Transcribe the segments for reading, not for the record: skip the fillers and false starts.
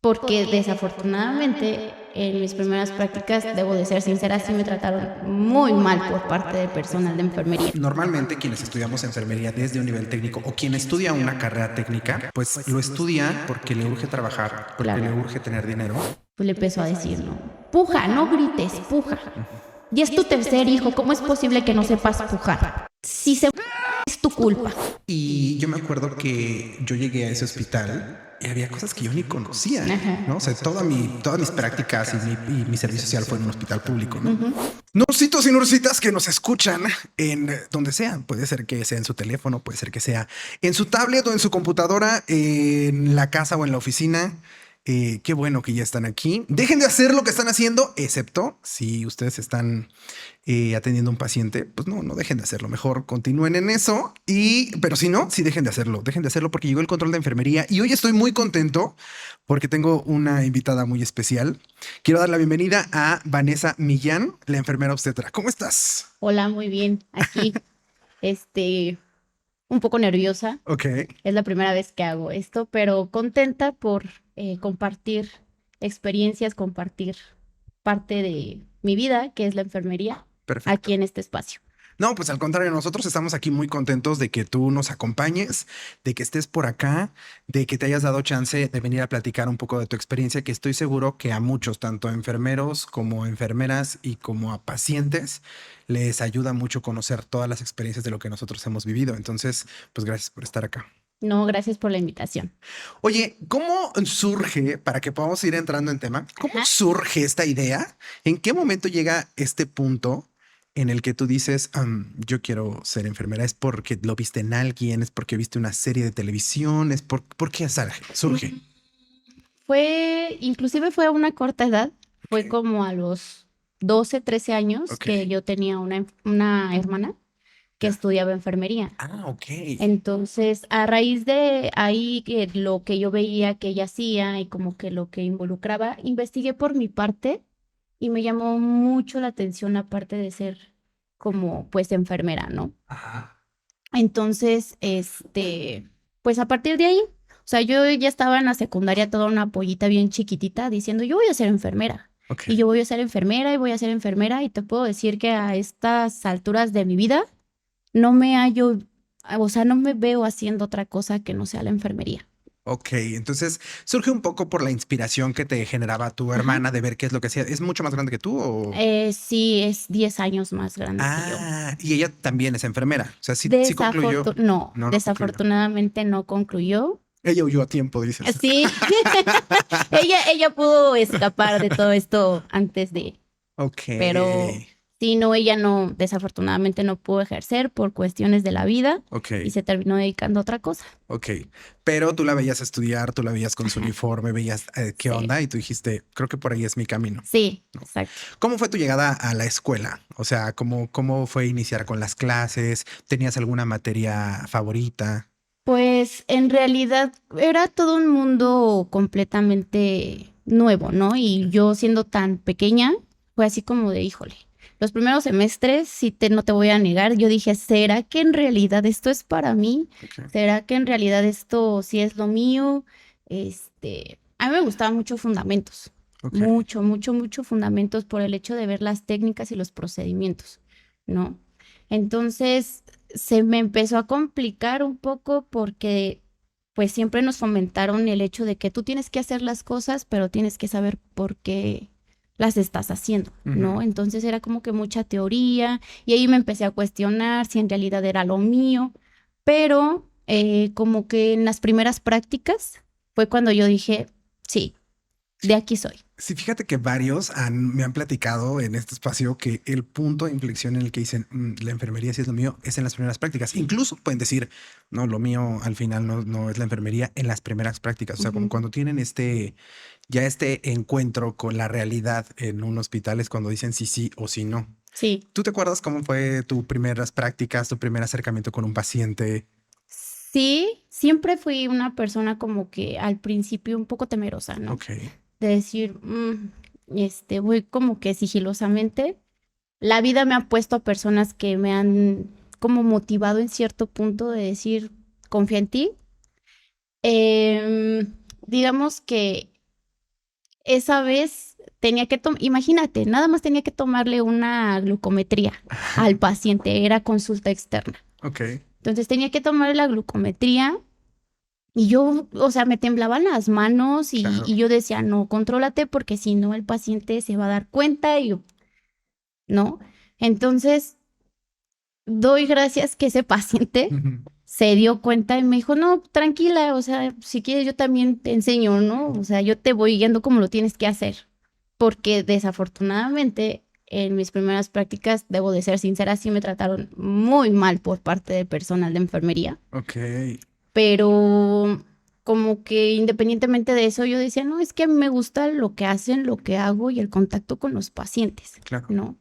porque desafortunadamente en mis primeras prácticas, debo de ser sincera, sí me trataron muy mal por parte del personal de enfermería. Normalmente quienes estudiamos enfermería desde un nivel técnico o quien estudia una carrera técnica, pues lo estudia porque le urge trabajar, porque le Claro, urge tener dinero. pues le empezó a decir, no, puja, no grites, puja. Y es tu tercer hijo, ¿cómo es posible que no sepas pujar? Si se es tu culpa. Y yo me acuerdo que yo llegué a ese hospital y había cosas que yo ni conocía, Ajá. ¿no? O sea, todas mis prácticas y mi servicio social fue en un hospital público, ¿no? Nursitos y nursitas que nos escuchan en donde sea, puede ser que sea en su teléfono, puede ser que sea en su tablet o en su computadora, en la casa o en la oficina. Qué bueno que ya están aquí. Dejen de hacer lo que están haciendo, excepto si ustedes están atendiendo a un paciente, pues no, no dejen de hacerlo. Mejor continúen en eso. Pero si no, sí dejen de hacerlo porque llegó el control de enfermería y hoy estoy muy contento porque tengo una invitada muy especial. Quiero dar la bienvenida a Vanessa Millán, la enfermera obstetra. ¿Cómo estás? Hola, muy bien. Aquí, este, un poco nerviosa. Ok, Es la primera vez que hago esto, pero contenta por compartir experiencias, compartir parte de mi vida, que es la enfermería, aquí perfecto. en este espacio. No, pues al contrario, nosotros estamos aquí muy contentos de que tú nos acompañes, de que estés por acá, de que te hayas dado chance de venir a platicar un poco de tu experiencia, que estoy seguro que a muchos, tanto a enfermeros como enfermeras y como a pacientes, les ayuda mucho conocer todas las experiencias de lo que nosotros hemos vivido. Entonces, pues gracias por estar acá. No, gracias por la invitación. Oye, ¿cómo surge, para que podamos ir entrando en tema, cómo Ajá. surge esta idea? ¿En qué momento llega este punto en el que tú dices, yo quiero ser enfermera? ¿Es porque lo viste en alguien? ¿Es porque viste una serie de televisión? ¿Por qué surge? Inclusive fue a una corta edad, fue Ok, como a los 12, 13 años ok, que yo tenía una hermana que ya. estudiaba enfermería. Ah, ok, Entonces, a raíz de ahí, que lo que yo veía que ella hacía y como que lo que involucraba, investigué por mi parte y me llamó mucho la atención la parte de ser como pues enfermera, ¿no? ajá, Entonces, pues a partir de ahí, o sea, yo ya estaba en la secundaria toda una pollita bien chiquitita diciendo, yo voy a ser enfermera. ok, Y yo voy a ser enfermera y voy a ser enfermera y te puedo decir que a estas alturas de mi vida no me hallo, o sea, no me veo haciendo otra cosa que no sea la enfermería. ok. Entonces surge un poco por la inspiración que te generaba tu Ajá. hermana de ver qué es lo que hacía. ¿Es mucho más grande que tú o...? Sí, es 10 años más grande que yo. Ah, y ella también es enfermera. O sea, sí concluyó. No, No, no concluyó. desafortunadamente no concluyó. Ella huyó a tiempo, dices. Sí, ella pudo escapar de todo esto antes de, Ok, pero sí, no, ella no, desafortunadamente no pudo ejercer por cuestiones de la vida ok, y se terminó dedicando a otra cosa. ok. Pero tú la veías estudiar, tú la veías con su Ajá, uniforme, veías qué sí, onda y tú dijiste, creo que por ahí es mi camino, sí, ¿no? exacto. ¿Cómo fue tu llegada a la escuela? O sea, ¿cómo fue iniciar con las clases? ¿Tenías alguna materia favorita? Pues en realidad era todo un mundo completamente nuevo, ¿no? Y Ok, yo siendo tan pequeña, fue así como de, híjole, los primeros semestres, no te voy a negar, yo dije, ¿será que en realidad esto es para mí? ok, ¿Será que en realidad esto sí es lo mío? A mí me gustaban mucho fundamentos, ok. mucho, mucho, mucho fundamentos por el hecho de ver las técnicas y los procedimientos, ¿no? Entonces se me empezó a complicar un poco porque pues siempre nos fomentaron el hecho de que tú tienes que hacer las cosas, pero tienes que saber por qué las estás haciendo, Ujú. ¿no? Entonces era como que mucha teoría y ahí me empecé a cuestionar si en realidad era lo mío, pero como que en las primeras prácticas fue cuando yo dije, sí, de aquí soy. Sí, fíjate que me han platicado en este espacio que el punto de inflexión en el que dicen la enfermería sí es lo mío es en las primeras prácticas. Incluso pueden decir, no, lo mío al final no es la enfermería en las primeras prácticas. O sea, como Ujú. cuando tienen ya este encuentro con la realidad en un hospital es cuando dicen sí, sí o sí, no. Sí, ¿Tú te acuerdas cómo fue tu primeras prácticas, tu primer acercamiento con un paciente? sí, siempre fui una persona como que al principio un poco temerosa, ¿no? Ok, De decir, voy como que sigilosamente. La vida me ha puesto a personas que me han como motivado en cierto punto de decir, confía en ti. Digamos que esa vez tenía que imagínate, nada más tenía que tomarle una glucometría al paciente, era consulta externa. Ok. Entonces tenía que tomarle la glucometría y yo, o sea, me temblaban las manos Claro. y yo decía, no, contrólate porque si no el paciente se va a dar cuenta y yo, ¿no? Entonces, doy gracias que ese paciente Ujú. se dio cuenta y me dijo, no, tranquila, o sea, si quieres yo también te enseño, ¿no? O sea, yo te voy guiando como lo tienes que hacer. Porque desafortunadamente en mis primeras prácticas, debo de ser sincera, sí me trataron muy mal por parte del personal de enfermería. Ok. Pero como que independientemente de eso, yo decía, no, es que a mí me gusta lo que hacen, lo que hago y el contacto con los pacientes, Claro. ¿no?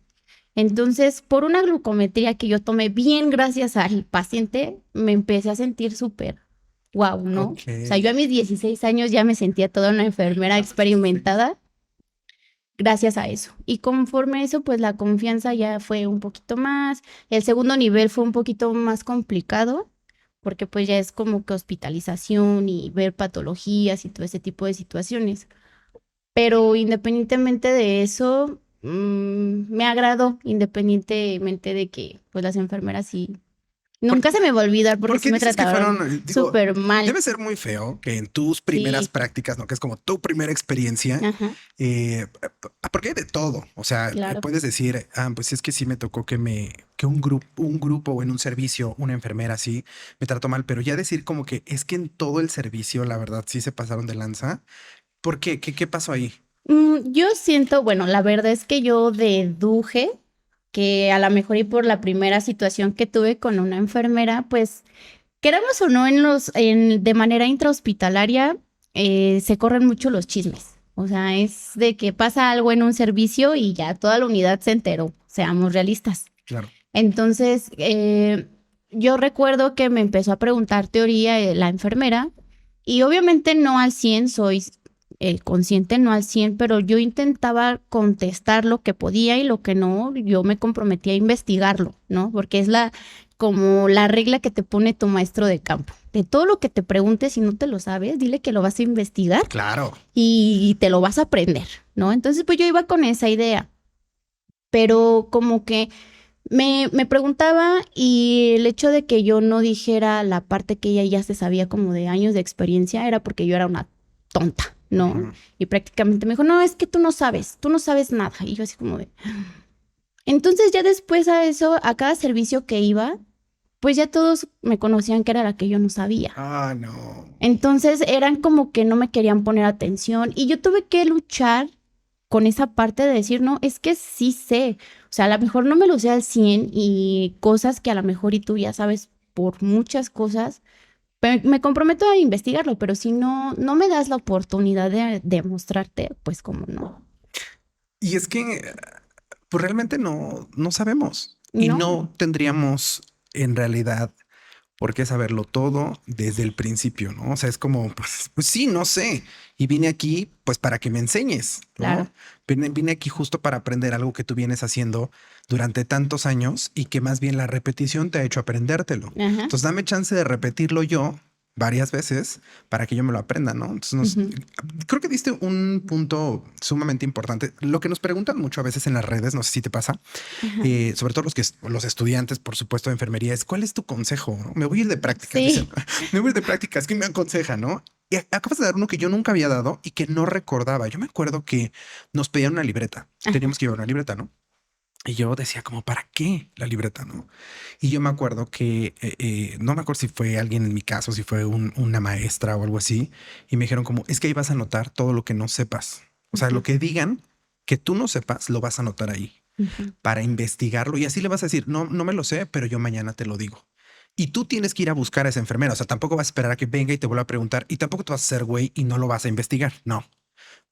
Entonces, por una glucometría que yo tomé bien gracias al paciente, me empecé a sentir súper wow, ¿no? Ok. O sea, yo a mis 16 años ya me sentía toda una enfermera experimentada gracias a eso. Y conforme eso, pues la confianza ya fue un poquito más. El segundo nivel fue un poquito más complicado, porque pues ya es como que hospitalización y ver patologías y todo ese tipo de situaciones. Pero independientemente de eso, me agradó, independientemente de que pues las enfermeras sí. Nunca se me va a olvidar porque ¿Por sí qué me dices que fueron, trataron digo, súper mal. debe ser muy feo que en tus primeras Sí, prácticas, ¿no? Que es como tu primera experiencia, ajá, eh, porque hay de todo. O sea, claro. puedes decir, pues es que sí me tocó que un grupo o en un servicio, una enfermera así me trató mal, pero ya decir como que es que en todo el servicio, la verdad, sí se pasaron de lanza. ¿Por qué? ¿Qué pasó ahí? Yo siento, bueno, la verdad es que yo deduje que a lo mejor y por la primera situación que tuve con una enfermera, pues queramos o no de manera intrahospitalaria, se corren mucho los chismes. O sea, es de que pasa algo en un servicio y ya toda la unidad se enteró, seamos realistas. Claro. Entonces, yo recuerdo que me empezó a preguntar teoría la enfermera y obviamente no al 100 soy consciente, no al 100 pero yo intentaba contestar lo que podía y lo que no, yo me comprometía a investigarlo, ¿no? Porque es como la regla que te pone tu maestro de campo. De todo lo que te preguntes, si no te lo sabes, dile que lo vas a investigar Claro. y te lo vas a aprender, ¿no? Entonces, pues yo iba con esa idea, pero como que me preguntaba y el hecho de que yo no dijera la parte que ella ya se sabía como de años de experiencia era porque yo era una tonta, ¿no? Ujú. Y prácticamente me dijo, no, es que tú no sabes nada. Y yo así como de... Entonces ya después a eso, a cada servicio que iba, pues ya todos me conocían que era la que yo no sabía. Ah, no. Entonces eran como que no me querían poner atención y yo tuve que luchar con esa parte de decir, no, es que sí sé, o sea, a lo mejor no me lo sé al 100 y cosas que a lo mejor y tú ya sabes por muchas cosas, pero me comprometo a investigarlo, pero si no me das la oportunidad de demostrarte, pues como no, Y es que, pues realmente no sabemos y no, no tendríamos en realidad por qué saberlo todo desde el principio, ¿no? O sea, es como, pues sí, no sé. Y vine aquí, pues para que me enseñes, claro, ¿no? Vine aquí justo para aprender algo que tú vienes haciendo durante tantos años y que más bien la repetición te ha hecho aprendértelo. ajá, Entonces, dame chance de repetirlo yo varias veces para que yo me lo aprenda, ¿no? Entonces, ujú, creo que diste un punto sumamente importante. Lo que nos preguntan mucho a veces en las redes, no sé si te pasa, ajá, sobre todo los estudiantes, por supuesto, de enfermería, es ¿cuál es tu consejo? ¿No? Me voy a ir de prácticas, dicen. sí, Me voy a ir de prácticas, ¿qué me aconseja? ¿No? Y acabas de dar uno que yo nunca había dado y que no recordaba. Yo me acuerdo que nos pedían una libreta. ajá, Teníamos que llevar una libreta, ¿no? Y yo decía como, ¿para qué la libreta, no? Y yo me acuerdo que, no me acuerdo si fue alguien en mi caso, si fue una maestra o algo así, y me dijeron como, es que ahí vas a anotar todo lo que no sepas. O sea, lo ujú, que digan que tú no sepas, lo vas a anotar ahí ujú, para investigarlo y así le vas a decir, no me lo sé, pero yo mañana te lo digo. Y tú tienes que ir a buscar a esa enfermera. O sea, tampoco vas a esperar a que venga y te vuelva a preguntar y tampoco te vas a hacer güey y no lo vas a investigar. No.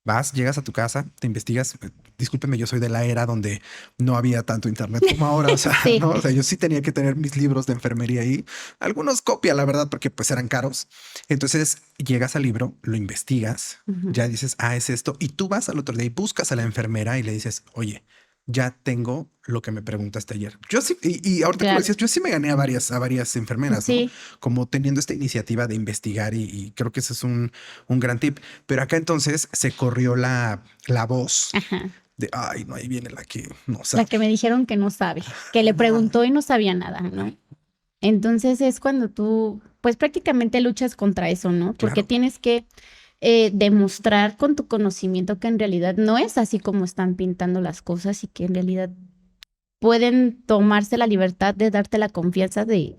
Vas, llegas a tu casa, te investigas. Discúlpeme, yo soy de la era donde no había tanto internet como ahora. O sea, sí, no, o sea, yo sí tenía que tener mis libros de enfermería ahí. Algunos copia, la verdad, porque pues eran caros. Entonces llegas al libro, lo investigas, ujú, ya dices, es esto. Y tú vas al otro día y buscas a la enfermera y le dices, oye, ya tengo lo que me preguntaste ayer. Yo sí, y ahorita que lo Claro. decías, yo sí me gané a varias enfermeras, ¿no? Sí, Como teniendo esta iniciativa de investigar y creo que ese es un gran tip. Pero acá entonces se corrió la voz ajá. de, ay, no, ahí viene la que no La sabe. que me dijeron que no sabe, que le Ah, preguntó y no sabía nada, ¿no? Entonces es cuando tú, pues prácticamente luchas contra eso, ¿no? Porque claro, tienes que demostrar con tu conocimiento que en realidad no es así como están pintando las cosas y que en realidad pueden tomarse la libertad de darte la confianza de,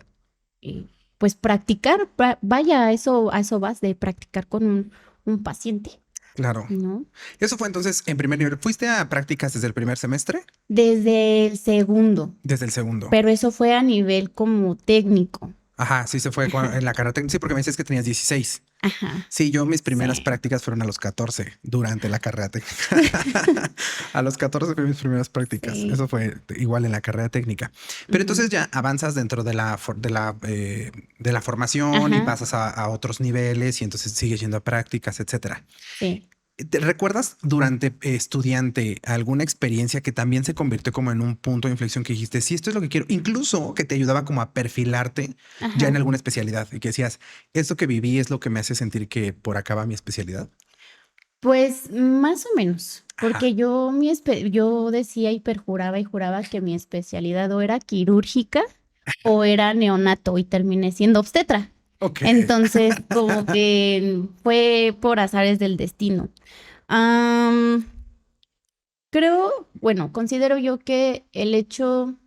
eh, pues practicar, vaya, a eso vas, de practicar con un paciente, claro. ¿no? Eso fue entonces en primer nivel. ¿Fuiste a prácticas desde el primer semestre? Desde el segundo, Desde el segundo. pero eso fue a nivel como técnico. Ajá, sí se fue Ajá, en la carrera técnica. Sí, porque me dices que tenías 16. ajá, Sí, yo mis primeras sí. prácticas fueron a los 14 durante la carrera técnica. A los 14 fue mis primeras prácticas. Sí. Eso fue igual en la carrera técnica. Pero Ujú. entonces ya avanzas dentro de la formación y Ajá, pasas a otros niveles y entonces sigues yendo a prácticas, etcétera. sí. ¿Te recuerdas durante estudiante alguna experiencia que también se convirtió como en un punto de inflexión que dijiste, sí, esto es lo que quiero, incluso que te ayudaba como a perfilarte ya en Ajá. alguna especialidad y que decías, esto que viví es lo que me hace sentir que por acá va mi especialidad? Pues más o menos, Ajá. porque yo decía y perjuraba y juraba que mi especialidad o era quirúrgica o era neonato y terminé siendo obstetra. Ok. Entonces, como que fue por azares del destino. Am, creo, bueno, considero yo que el hecho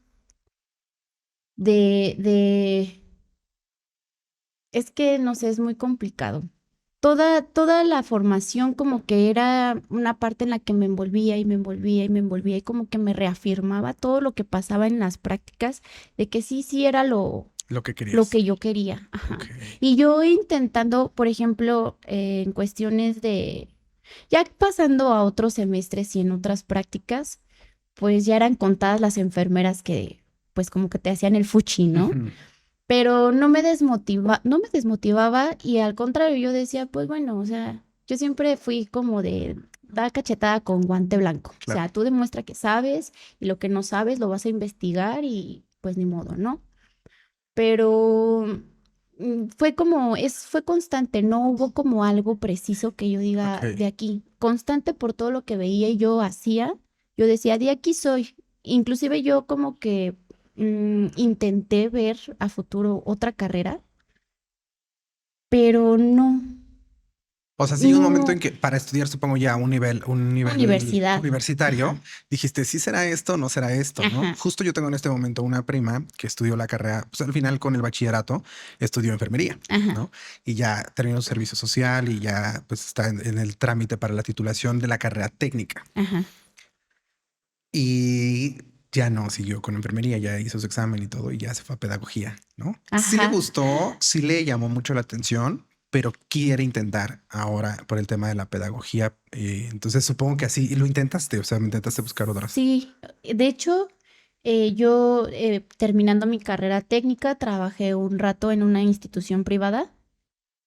de, es que no sé, es muy complicado. Toda la formación como que era una parte en la que me envolvía y me envolvía y me envolvía y como que me reafirmaba todo lo que pasaba en las prácticas de que sí, sí era Lo que lo querías. que yo quería. Ok. Ajá. Y yo intentando, por ejemplo, en cuestiones de, ya pasando a otros semestres y en otras prácticas, pues ya eran contadas las enfermeras que pues como que te hacían el fuchi, ¿no? Ujú. Pero no me desmotivaba y al contrario, yo decía, pues bueno, o sea, yo siempre fui como de da cachetada con guante blanco. O Claro. sea, tú demuestra que sabes y lo que no sabes lo vas a investigar y pues ni modo, ¿no? Pero fue constante, no hubo como algo preciso que yo diga Ok. de aquí, constante por todo lo que veía y yo hacía, yo decía, de aquí soy. Inclusive yo como que intenté ver a futuro otra carrera, pero no, O sea, sí, un momento en no, que para estudiar, supongo ya un nivel universidad. universitario, Ajá, dijiste, sí será esto, no será esto, ¿no? ajá, Justo yo tengo en este momento una prima que estudió la carrera, pues al final con el bachillerato, estudió enfermería, ajá, ¿no? Y ya terminó su servicio social y ya pues está en el trámite para la titulación de la carrera técnica. ajá, Y ya no siguió con enfermería, ya hizo su examen y todo y ya se fue a pedagogía, ¿no? Sí le ajá. gustó, sí le llamó mucho la atención, pero quiere intentar ahora por el tema de la pedagogía. Entonces supongo que así y lo intentaste, o sea, me intentaste buscar otras. Sí, de hecho, yo terminando mi carrera técnica, trabajé un rato en una institución privada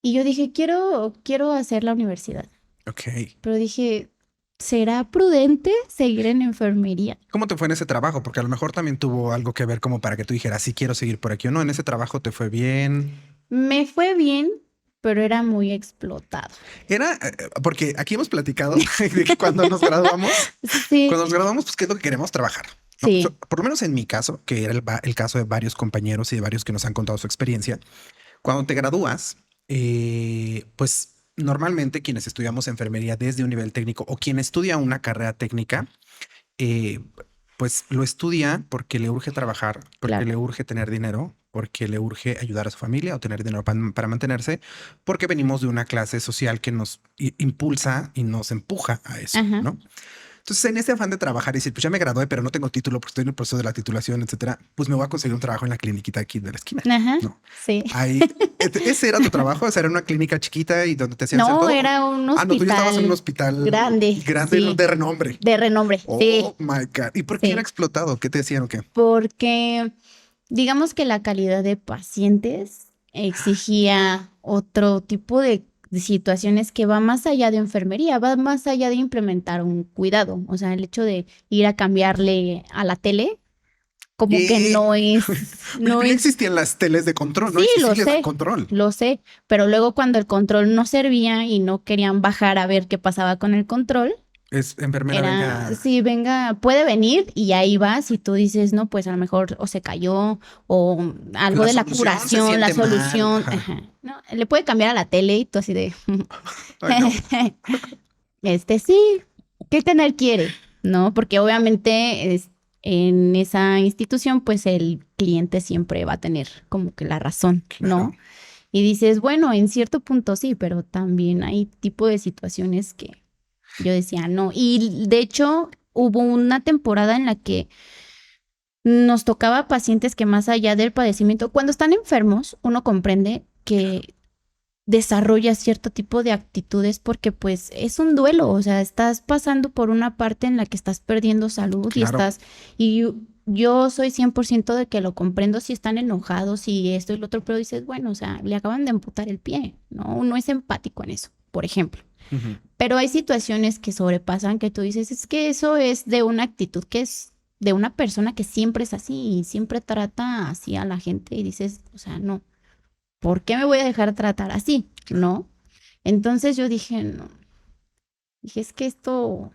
y yo dije, quiero hacer la universidad, Ok. pero dije, ¿será prudente seguir en enfermería? ¿Cómo te fue en ese trabajo? Porque a lo mejor también tuvo algo que ver como para que tú dijeras, sí quiero seguir por aquí o no. En ese trabajo te fue bien. Me fue bien, pero era muy explotado. Era porque aquí hemos platicado de que Sí, cuando nos graduamos, pues qué es lo que queremos trabajar. ¿No? sí, Por lo menos en mi caso, que era el caso de varios compañeros y de varios que nos han contado su experiencia, cuando te gradúas, pues normalmente quienes estudiamos enfermería desde un nivel técnico o quien estudia una carrera técnica, eh, pues lo estudia porque le urge trabajar, porque claro. le urge tener dinero, porque le urge ayudar a su familia o tener dinero para mantenerse, porque venimos de una clase social que nos impulsa y nos empuja a eso, Ajá, ¿no? Entonces, en ese afán de trabajar y decir, pues ya me gradué, pero no tengo título porque estoy en el proceso de la titulación, etcétera, pues me voy a conseguir un trabajo en la cliniquita aquí de la esquina, ajá, ¿no? sí. Ahí, ese era tu trabajo, o sea, era una clínica chiquita y donde te hacían hacer No, todo. era un Ah, no, tú ya estabas en un hospital hospital grande, grande sí, de renombre. de renombre, Oh sí, my God. ¿Y por qué era sí. explotado? ¿Qué te decían o qué? Porque digamos que la calidad de pacientes exigía otro tipo de situaciones que va más allá de enfermería, va más allá de implementar un cuidado. O sea, el hecho de ir a cambiarle a la tele, como que ¿Qué? Oye, no pero ya es, existían las teles de control, ¿no? sí, Y sí les dan control. lo sé, pero luego cuando el control no servía y no querían bajar a ver qué pasaba con el control, Es enfermera, era, venga. sí, venga, puede venir y ahí vas y tú dices, no, pues a lo mejor o se cayó o algo La de la solución se curación, la siente mal. solución, Ajá. ajá, no, le puede cambiar a la tele y tú así de, Ay, no. sí, ¿qué canal quiere? ¿No? Porque obviamente en esa institución, pues el cliente siempre va a tener como que la razón, Claro. ¿no? Y dices, bueno, en cierto punto sí, pero también hay tipo de situaciones que yo decía, no. Y de hecho, hubo una temporada en la que nos tocaba pacientes que más allá del padecimiento, cuando están enfermos, uno comprende que desarrolla cierto tipo de actitudes porque pues es un duelo, o sea, estás pasando por una parte en la que estás perdiendo salud Claro. y yo soy 100% de que lo comprendo si están enojados y esto y lo otro, pero dices, bueno, o sea, le acaban de amputar el pie, ¿no? Uno es empático en eso, por ejemplo. Ujú. Pero hay situaciones que sobrepasan que tú dices, es que eso es de una actitud que es de una persona que siempre es así y siempre trata así a la gente y dices, o sea, no, ¿por qué me voy a dejar tratar así? ¿No? Entonces yo dije, no, dije, es que esto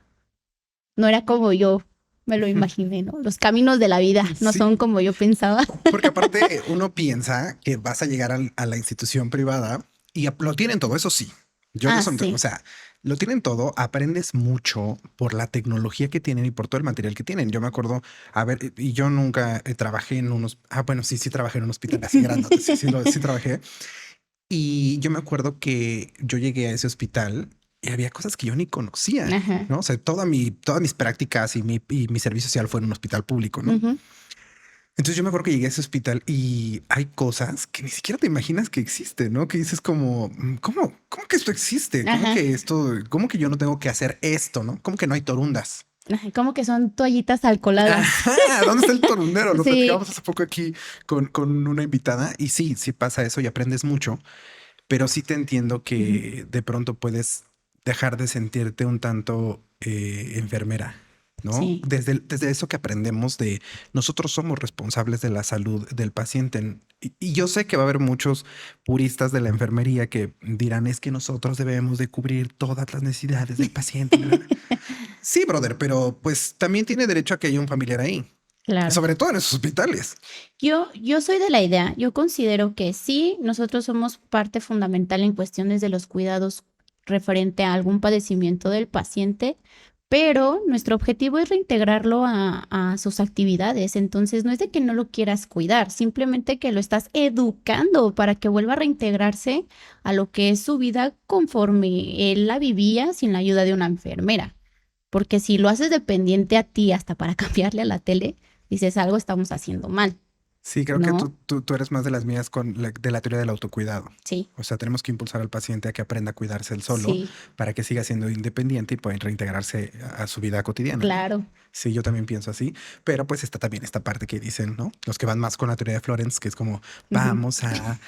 no era como yo me lo imaginé, ¿no? Los caminos de la vida no son Sí, como yo pensaba. porque aparte uno piensa que vas a llegar a la institución privada y lo tienen todo, eso sí. Yo de Ah, eso, o sí. sea, lo tienen todo, aprendes mucho por la tecnología que tienen y por todo el material que tienen. Yo me acuerdo, a ver, y yo nunca trabajé en unos, bueno, sí, sí trabajé en un hospital así grande, sí, sí trabajé. Y yo me acuerdo que yo llegué a ese hospital y había cosas que yo ni conocía, Ajá. ¿no? O sea, todas mis prácticas y mi servicio social fue en un hospital público, ¿no? Ujú. Entonces yo me acuerdo que llegué a ese hospital y hay cosas que ni siquiera te imaginas que existen, ¿no? Que dices como, ¿cómo que esto existe? Ajá. ¿Cómo que yo no tengo que hacer esto, ¿no? ¿Cómo que no hay torundas? Ajá. Como que son toallitas alcoholadas. Ajá, ¿dónde está el torundero? Lo Sí. platicábamos hace poco aquí con una invitada y sí, sí pasa eso y aprendes mucho, pero sí te entiendo Ujú. que de pronto puedes dejar de sentirte un tanto enfermera, ¿no? Sí. Desde eso que aprendemos de nosotros somos responsables de la salud del paciente. Y yo sé que va a haber muchos puristas de la enfermería que dirán es que nosotros debemos de cubrir todas las necesidades del paciente. Bla, bla, bla". Sí, brother, pero pues también tiene derecho a que haya un familiar ahí, Claro. sobre todo en esos hospitales. Yo soy de la idea, yo considero que sí, nosotros somos parte fundamental en cuestiones de los cuidados referente a algún padecimiento del paciente, pero nuestro objetivo es reintegrarlo a sus actividades. Entonces, no es de que no lo quieras cuidar, simplemente que lo estás educando para que vuelva a reintegrarse a lo que es su vida conforme él la vivía sin la ayuda de una enfermera. Porque si lo haces dependiente a ti hasta para cambiarle a la tele, dices algo estamos haciendo mal. Sí, creo que ¿No? tú eres más de las mías de la teoría del autocuidado. Sí, O sea, tenemos que impulsar al paciente a que aprenda a cuidarse él solo sí, para que siga siendo independiente y pueda reintegrarse a su vida cotidiana, ¿no? claro. Sí, yo también pienso así, pero pues está también esta parte que dicen, ¿no? Los que van más con la teoría de Florence, que es como, Ujú. vamos a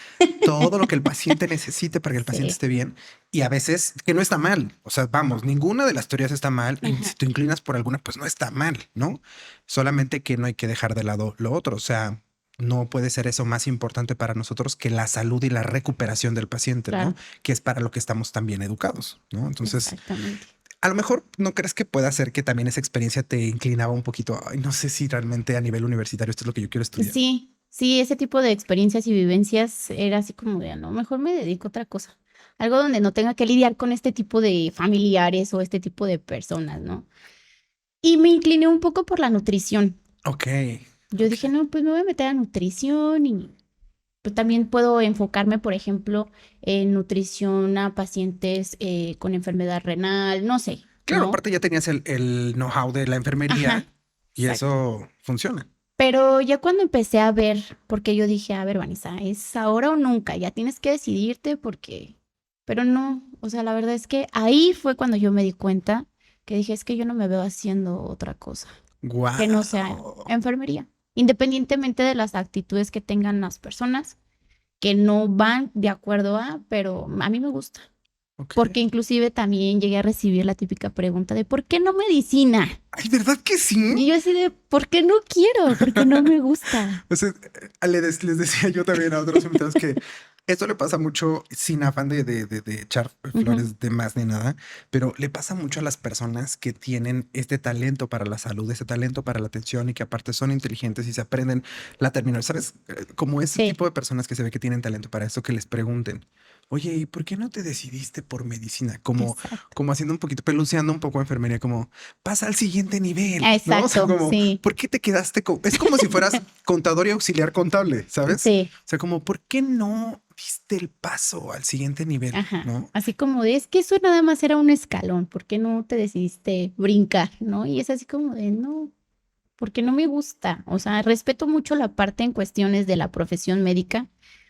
todo lo que el paciente necesite para que el paciente Sí, esté bien. Y a veces, que no está mal. O sea, vamos, ninguna de las teorías está mal. Y si ajá, tú inclinas por alguna, pues no está mal, ¿no? Solamente que no hay que dejar de lado lo otro. O sea, no puede ser eso más importante para nosotros que la salud y la recuperación del paciente, ¿no? claro, Que es para lo que estamos también educados, ¿no? Entonces, exactamente. a lo mejor no crees que pueda ser que también esa experiencia te inclinaba un poquito. Ay, no sé si realmente a nivel universitario esto es lo que yo quiero estudiar. Sí, sí, ese tipo de experiencias y vivencias era así como de, no, mejor me dedico a otra cosa. Algo donde no tenga que lidiar con este tipo de familiares o este tipo de personas, ¿no? Y me incliné un poco por la nutrición. Ok, Yo ok. dije, no, pues me voy a meter a nutrición y pues también puedo enfocarme, por ejemplo, en nutrición a pacientes con enfermedad renal, no sé, Claro, ¿no? aparte ya tenías el know-how de la enfermería Ajá, y exacto. eso funciona. Pero ya cuando empecé a ver, porque yo dije, a ver, Vanessa, es ahora o nunca, ya tienes que decidirte porque, pero no, o sea, la verdad es que ahí fue cuando yo me di cuenta que dije, es que yo no me veo haciendo otra cosa que no sea Wow. enfermería, independientemente de las actitudes que tengan las personas que no van de acuerdo a, pero a mí me gusta. Ok. Porque inclusive también llegué a recibir la típica pregunta de ¿por qué no medicina? Ay, ¿verdad que sí? Y yo así de ¿por qué no quiero? Porque no me gusta. O sea, les decía yo también a otros invitados que esto le pasa mucho, sin afán de echar Ujú. flores de más ni nada, pero le pasa mucho a las personas que tienen este talento para la salud, este talento para la atención y que aparte son inteligentes y se aprenden la terminología. ¿Sabes? Como ese Sí, tipo de personas que se ve que tienen talento para esto, que les pregunten, oye, ¿y por qué no te decidiste por medicina? Como, exacto. como haciendo un poquito, peluceando un poco enfermería, como pasa al siguiente nivel, ¿no? O sea, Exacto, como, sí, ¿por qué te quedaste con...? Es como si fueras contador y auxiliar contable, ¿sabes? sí, O sea, como, ¿por qué no diste el paso al siguiente nivel? ajá. ¿No? Así como de, es que eso nada más era un escalón, ¿por qué no te decidiste brincar, no? Y es así como de, no, porque no me gusta. O sea, respeto mucho la parte en cuestiones de la profesión médica,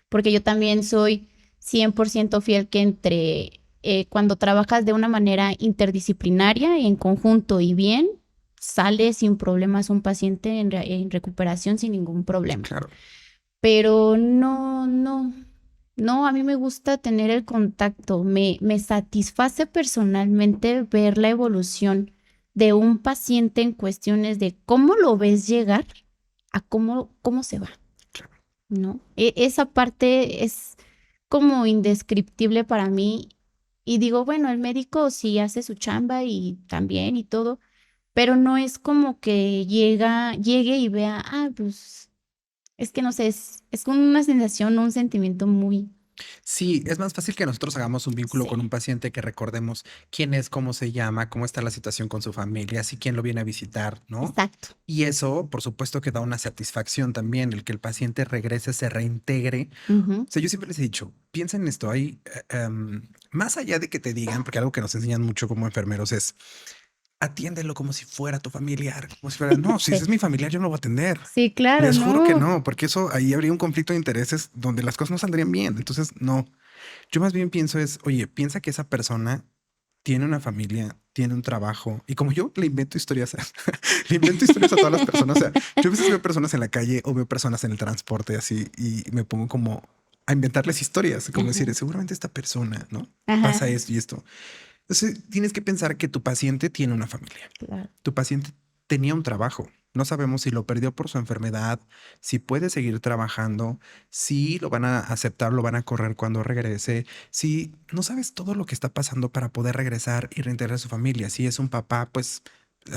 porque yo también soy 100% fiel que entre cuando trabajas de una manera interdisciplinaria, en conjunto y bien, sale sin problemas un paciente en recuperación sin ningún problema. Claro, Pero no, no, no, a mí me gusta tener el contacto. Me satisface personalmente ver la evolución de un paciente en cuestiones de cómo lo ves llegar a cómo se va, claro. ¿no? Esa parte es como indescriptible para mí. Y digo, bueno, el médico sí hace su chamba y también y todo, pero no es como que llegue y vea, pues es que no sé, es una sensación, un sentimiento muy, Sí, es más fácil que nosotros hagamos un vínculo con un sí, paciente que recordemos quién es, cómo se llama, cómo está la situación con su familia, si quién lo viene a visitar, ¿no? exacto. Y eso, por supuesto, que da una satisfacción también, el que el paciente regrese, se reintegre. Ujú. O sea, yo siempre les he dicho, piensa en esto, hay, más allá de que te digan, porque algo que nos enseñan mucho como enfermeros es, atiéndelo como si fuera tu familiar, como si fuera, no, si ese Sí, es mi familiar, yo no lo voy a atender. sí, claro, Les juro que no. no, porque eso ahí habría un conflicto de intereses donde las cosas no saldrían bien. Entonces, no. Yo más bien pienso es, oye, piensa que esa persona tiene una familia, tiene un trabajo, y como yo le invento historias, le invento historias a todas las personas. O sea, yo a veces veo personas en la calle o veo personas en el transporte así y me pongo como a inventarles historias, como Ajá, decir, seguramente esta persona, ¿no? ajá, Pasa esto y esto. Entonces, tienes que pensar que tu paciente tiene una familia. claro. Tu paciente tenía un trabajo. No sabemos si lo perdió por su enfermedad, si puede seguir trabajando, si lo van a aceptar, lo van a correr cuando regrese, si no sabes todo lo que está pasando para poder regresar y reintegrar a su familia. Si es un papá, pues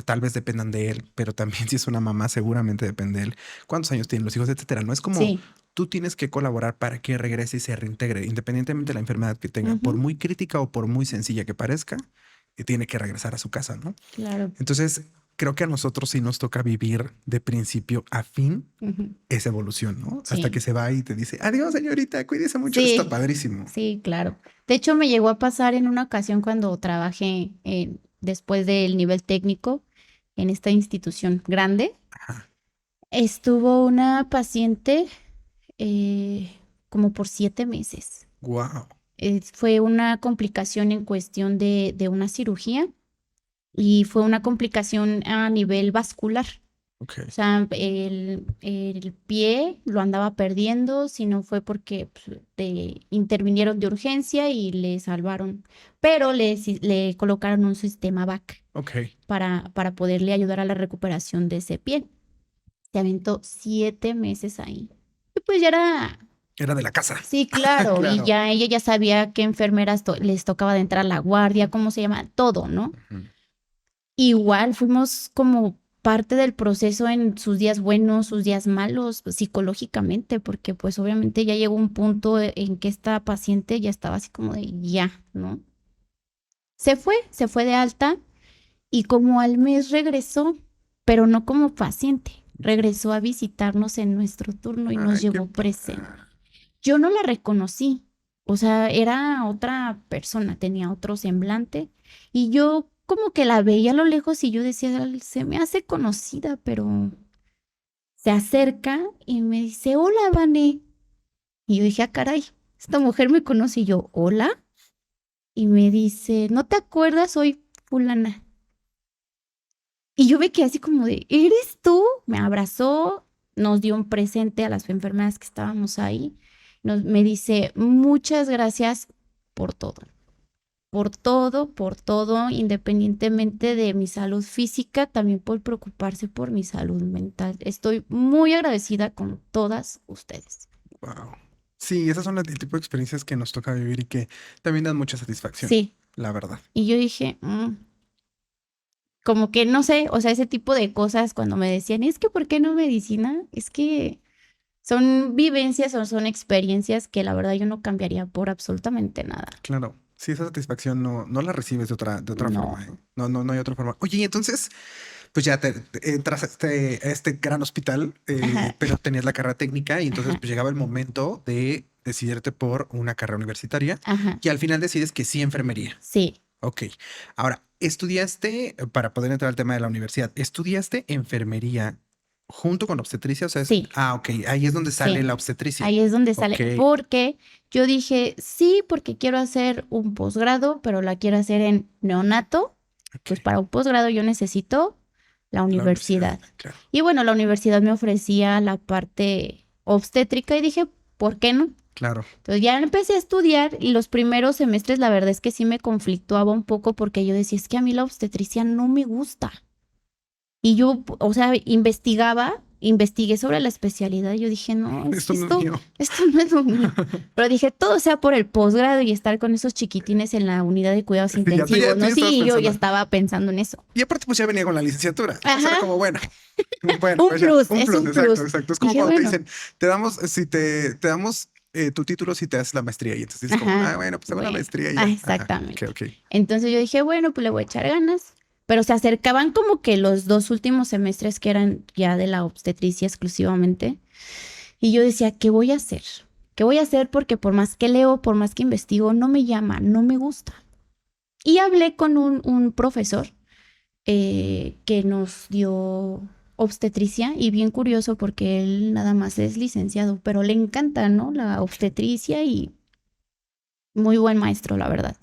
tal vez dependan de él, pero también si es una mamá, seguramente depende de él. ¿Cuántos años tienen los hijos, etcétera? No es como Sí, tú tienes que colaborar para que regrese y se reintegre, independientemente de la enfermedad que tenga, por ujú, muy crítica o por muy sencilla que parezca, tiene que regresar a su casa, ¿no? claro. Entonces, creo que a nosotros sí nos toca vivir de principio a fin Ujú, esa evolución, ¿no? Hasta que sí, se va y te dice, adiós, señorita, cuídese mucho, está sí, padrísimo. sí, claro. De hecho, me llegó a pasar en una ocasión cuando trabajé después del nivel técnico en esta institución grande. Ajá. Estuvo una paciente como por 7 meses. Wow. Fue una complicación en cuestión de una cirugía y fue una complicación a nivel vascular. Ok. O sea, el pie lo andaba perdiendo, si no fue porque pues, intervinieron de urgencia y le salvaron, pero le colocaron un sistema VAC Ok. para poderle ayudar a la recuperación de ese pie. Se aventó 7 meses ahí. Y pues ya era. Era de la casa. Sí, claro, y Claro. ya ella ya sabía qué enfermeras les tocaba de entrar a la guardia, cómo se llama, todo, ¿no? Ujú. Igual fuimos como parte del proceso en sus días buenos, sus días malos, psicológicamente, porque pues obviamente ya llegó un punto en que esta paciente ya estaba así como de ya, ¿no? Se fue de alta y como al mes regresó, pero no como paciente, regresó a visitarnos en nuestro turno y nos Ay, qué llevó padre. presente. Yo no la reconocí, o sea, era otra persona, tenía otro semblante y yo como que la veía a lo lejos y yo decía, se me hace conocida, pero se acerca y me dice, hola, Vane. Y yo dije, caray, esta mujer me conoce y yo, hola. Y me dice, ¿no te acuerdas? Soy fulana. Y yo me quedé así como de, ¿eres tú? Me abrazó, nos dio un presente a las enfermeras que estábamos ahí. Me dice, muchas gracias por todo. por todo, independientemente de mi salud física, también por preocuparse por mi salud mental. Estoy muy agradecida con todas ustedes. Wow. Sí, esas son el tipo de experiencias que nos toca vivir y que también dan mucha satisfacción, Sí, la verdad. y yo dije, como que no sé, o sea, ese tipo de cosas cuando me decían, es que ¿por qué no medicina? Es que son vivencias o son experiencias que la verdad yo no cambiaría por absolutamente nada. Claro. Sí, esa satisfacción no la recibes de otra No. forma, ¿eh? No hay otra forma. Oye, y entonces, pues ya te entras a este gran hospital, Ajá, pero tenías la carrera técnica y entonces ajá, pues llegaba el momento de decidirte por una carrera universitaria ajá. y al final decides que sí enfermería. Sí, Ok. Ahora, estudiaste, para poder entrar al tema de la universidad, ¿estudiaste enfermería junto con obstetricia? O sea, sí, ok, ahí es donde sale sí. la obstetricia. Ahí es donde Ok, sale, porque yo dije, sí, porque quiero hacer un posgrado, pero la quiero hacer en neonato. ok. Pues para un posgrado yo necesito la La universidad, universidad. claro, Y bueno, la universidad me ofrecía la parte obstétrica y dije, ¿por qué no? claro. Entonces ya empecé a estudiar y los primeros semestres la verdad es que sí me conflictuaba un poco porque yo decía, es que a mí la obstetricia no me gusta. Y yo, o sea, investigué sobre la especialidad y yo dije, no, es Esto que no es esto, mío. esto no es lo mío. Pero dije, todo sea por el posgrado y estar con esos chiquitines en la unidad de cuidados Ya, intensivos, tú ¿no? ya estabas Sí, yo ya pensando. estaba pensando en eso. Y aparte, pues ya venía con la licenciatura. Entonces Ajá, era como, bueno, un pues ya, plus, un es plus, un exacto, plus. exacto. Es como Dije, cuando te bueno, dicen, te damos, si te damos tu título si te haces la maestría. Y entonces dices como, ajá, bueno, pues hago la bueno, maestría y ya. Ajá, ok, exactamente. ok. Entonces yo dije, bueno, pues le voy a echar ganas. Pero se acercaban como que los dos últimos semestres que eran ya de la obstetricia exclusivamente. Y yo decía, ¿qué voy a hacer? ¿Qué voy a hacer? Porque por más que leo, por más que investigo, no me llama, no me gusta. Y hablé con un profesor que nos dio obstetricia y bien curioso porque él nada más es licenciado, pero le encanta, ¿no? La obstetricia y muy buen maestro, la verdad.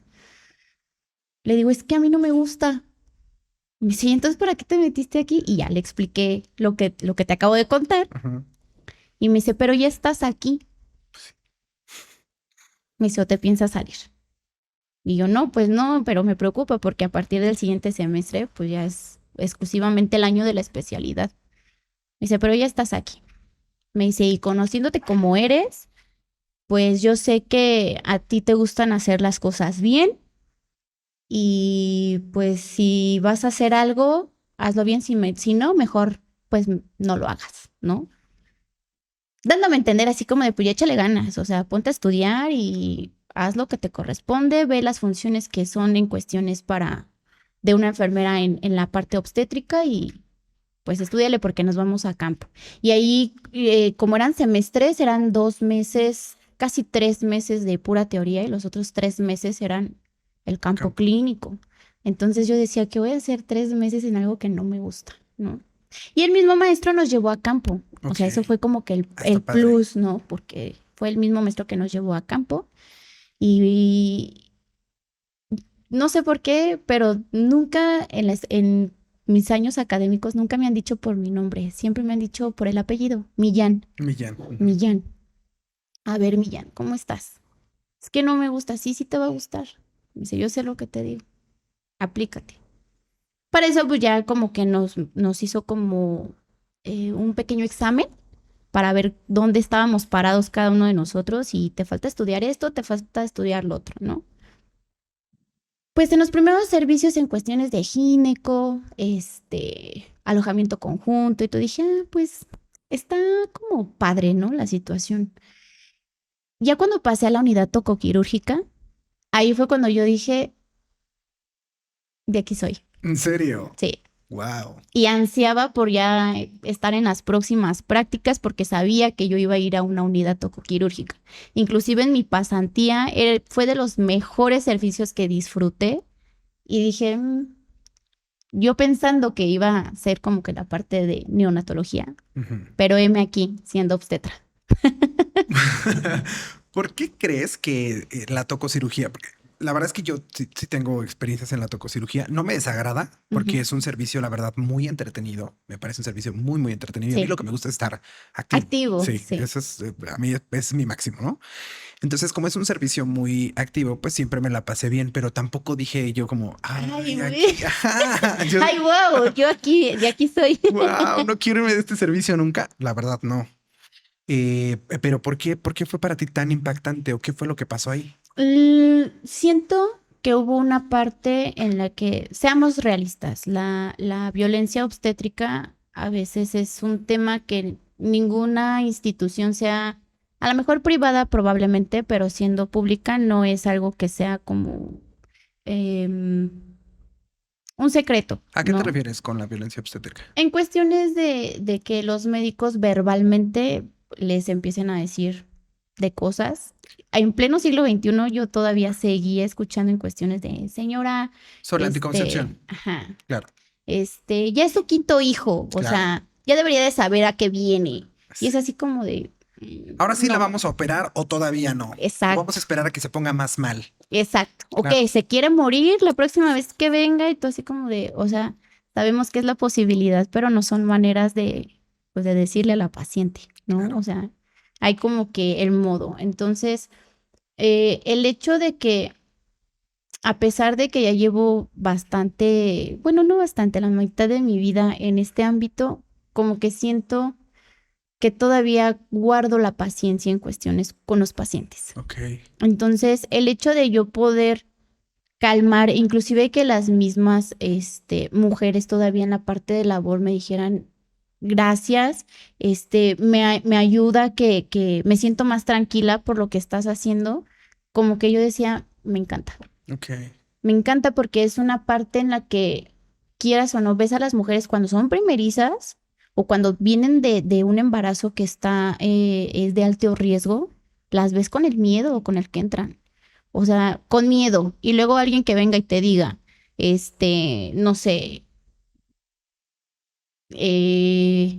Le digo, es que a mí no me gusta. Me dice, "¿Y entonces para qué te metiste aquí?" Y ya le expliqué lo que te acabo de contar. Ajá. Y me dice, pero ya estás aquí. Me dice, ¿o te piensas salir? Y yo, no, pues no, pero me preocupa porque a partir del siguiente semestre, pues ya es exclusivamente el año de la especialidad. Me dice, pero ya estás aquí. Me dice, y conociéndote como eres, pues yo sé que a ti te gustan hacer las cosas bien y pues si vas a hacer algo, hazlo bien, si no, mejor pues no lo hagas, ¿no? Dándome a entender así como de, pues ya échale ganas, o sea, ponte a estudiar y haz lo que te corresponde, ve las funciones que son en cuestiones para de una enfermera en la parte obstétrica y pues estudiale porque nos vamos a campo. Y ahí, como eran semestres, eran 2 meses, casi 3 meses de pura teoría y los otros 3 meses eran el campo Campo. clínico. Entonces yo decía que voy a hacer 3 meses en algo que no me gusta, ¿no? Y el mismo maestro nos llevó a campo. O Ok. sea, eso fue como que Está el padre. plus, ¿no? Porque fue el mismo maestro que nos llevó a campo. Y no sé por qué, pero nunca en mis años académicos nunca me han dicho por mi nombre. Siempre me han dicho por el apellido. Millán, Millán. Ujú. Millán. A ver, Millán, ¿cómo estás? Es que no me gusta. Sí, sí te va a gustar. Me dice, yo sé lo que te digo. Aplícate. Para eso, pues ya como que nos hizo como un pequeño examen para ver dónde estábamos parados cada uno de nosotros y te falta estudiar esto, te falta estudiar lo otro, ¿no? Pues en los primeros servicios en cuestiones de gineco, alojamiento conjunto y todo, dije, pues está como padre, ¿no? La situación. Ya cuando pasé a la unidad tocoquirúrgica, ahí fue cuando yo dije, de aquí soy, ¿En serio? sí. Wow. Y ansiaba por ya estar en las próximas prácticas porque sabía que yo iba a ir a una unidad tocoquirúrgica. Inclusive en mi pasantía fue de los mejores servicios que disfruté y dije, yo pensando que iba a ser como que la parte de neonatología, Ujú. pero heme aquí siendo obstetra. ¿Por qué crees que la tococirugía? Porque la verdad es que yo sí tengo experiencias en la tococirugía. No me desagrada porque Ujú. es un servicio, la verdad, muy entretenido. Me parece un servicio muy, muy entretenido. Y a mí lo Sí, que me gusta es estar activo. activo, Sí, sí. eso es, a mí es mi máximo, ¿no? Entonces, como es un servicio muy activo, pues siempre me la pasé bien, pero tampoco dije yo como, ay, aquí, ajá, ay, wow, yo aquí, de aquí soy. wow, no quiero irme de este servicio nunca. La verdad, no. Pero ¿por qué fue para ti tan impactante o qué fue lo que pasó ahí? Siento que hubo una parte en la que, seamos realistas, la violencia obstétrica a veces es un tema que ninguna institución sea, a lo mejor privada probablemente, pero siendo pública no es algo que sea como em, un secreto, ¿A qué te ¿no? refieres con la violencia obstétrica? En cuestiones de que los médicos verbalmente les empiecen a decir de cosas. En pleno siglo XXI yo todavía seguía escuchando en cuestiones de señora, Sobre la anticoncepción. ajá, Claro, ya es su quinto hijo, o claro. sea, ya debería de saber a qué viene. Y Sí. es así como de, Ahora sí la no, vamos a operar o todavía no. O vamos a exacto, esperar a que se ponga más mal. exacto. Ok, Claro, se quiere morir la próxima vez que venga y tú así como de, o sea, sabemos que es la posibilidad, pero no son maneras de, pues, de decirle a la paciente, ¿no? claro. O sea, hay como que el modo. Entonces, el hecho de que, a pesar de que ya llevo bastante, bueno, no bastante, la mitad de mi vida en este ámbito, como que siento que todavía guardo la paciencia en cuestiones con los pacientes. Ok. Entonces, el hecho de yo poder calmar, inclusive que las mismas mujeres todavía en la parte de labor me dijeran gracias, me ayuda que me siento más tranquila por lo que estás haciendo, como que yo decía, Ok. me encanta porque es una parte en la que quieras o no ves a las mujeres cuando son primerizas o cuando vienen de un embarazo que es de alto riesgo, las ves con el miedo con el que entran. O sea, con miedo. Y luego alguien que venga y te diga, no sé, eh,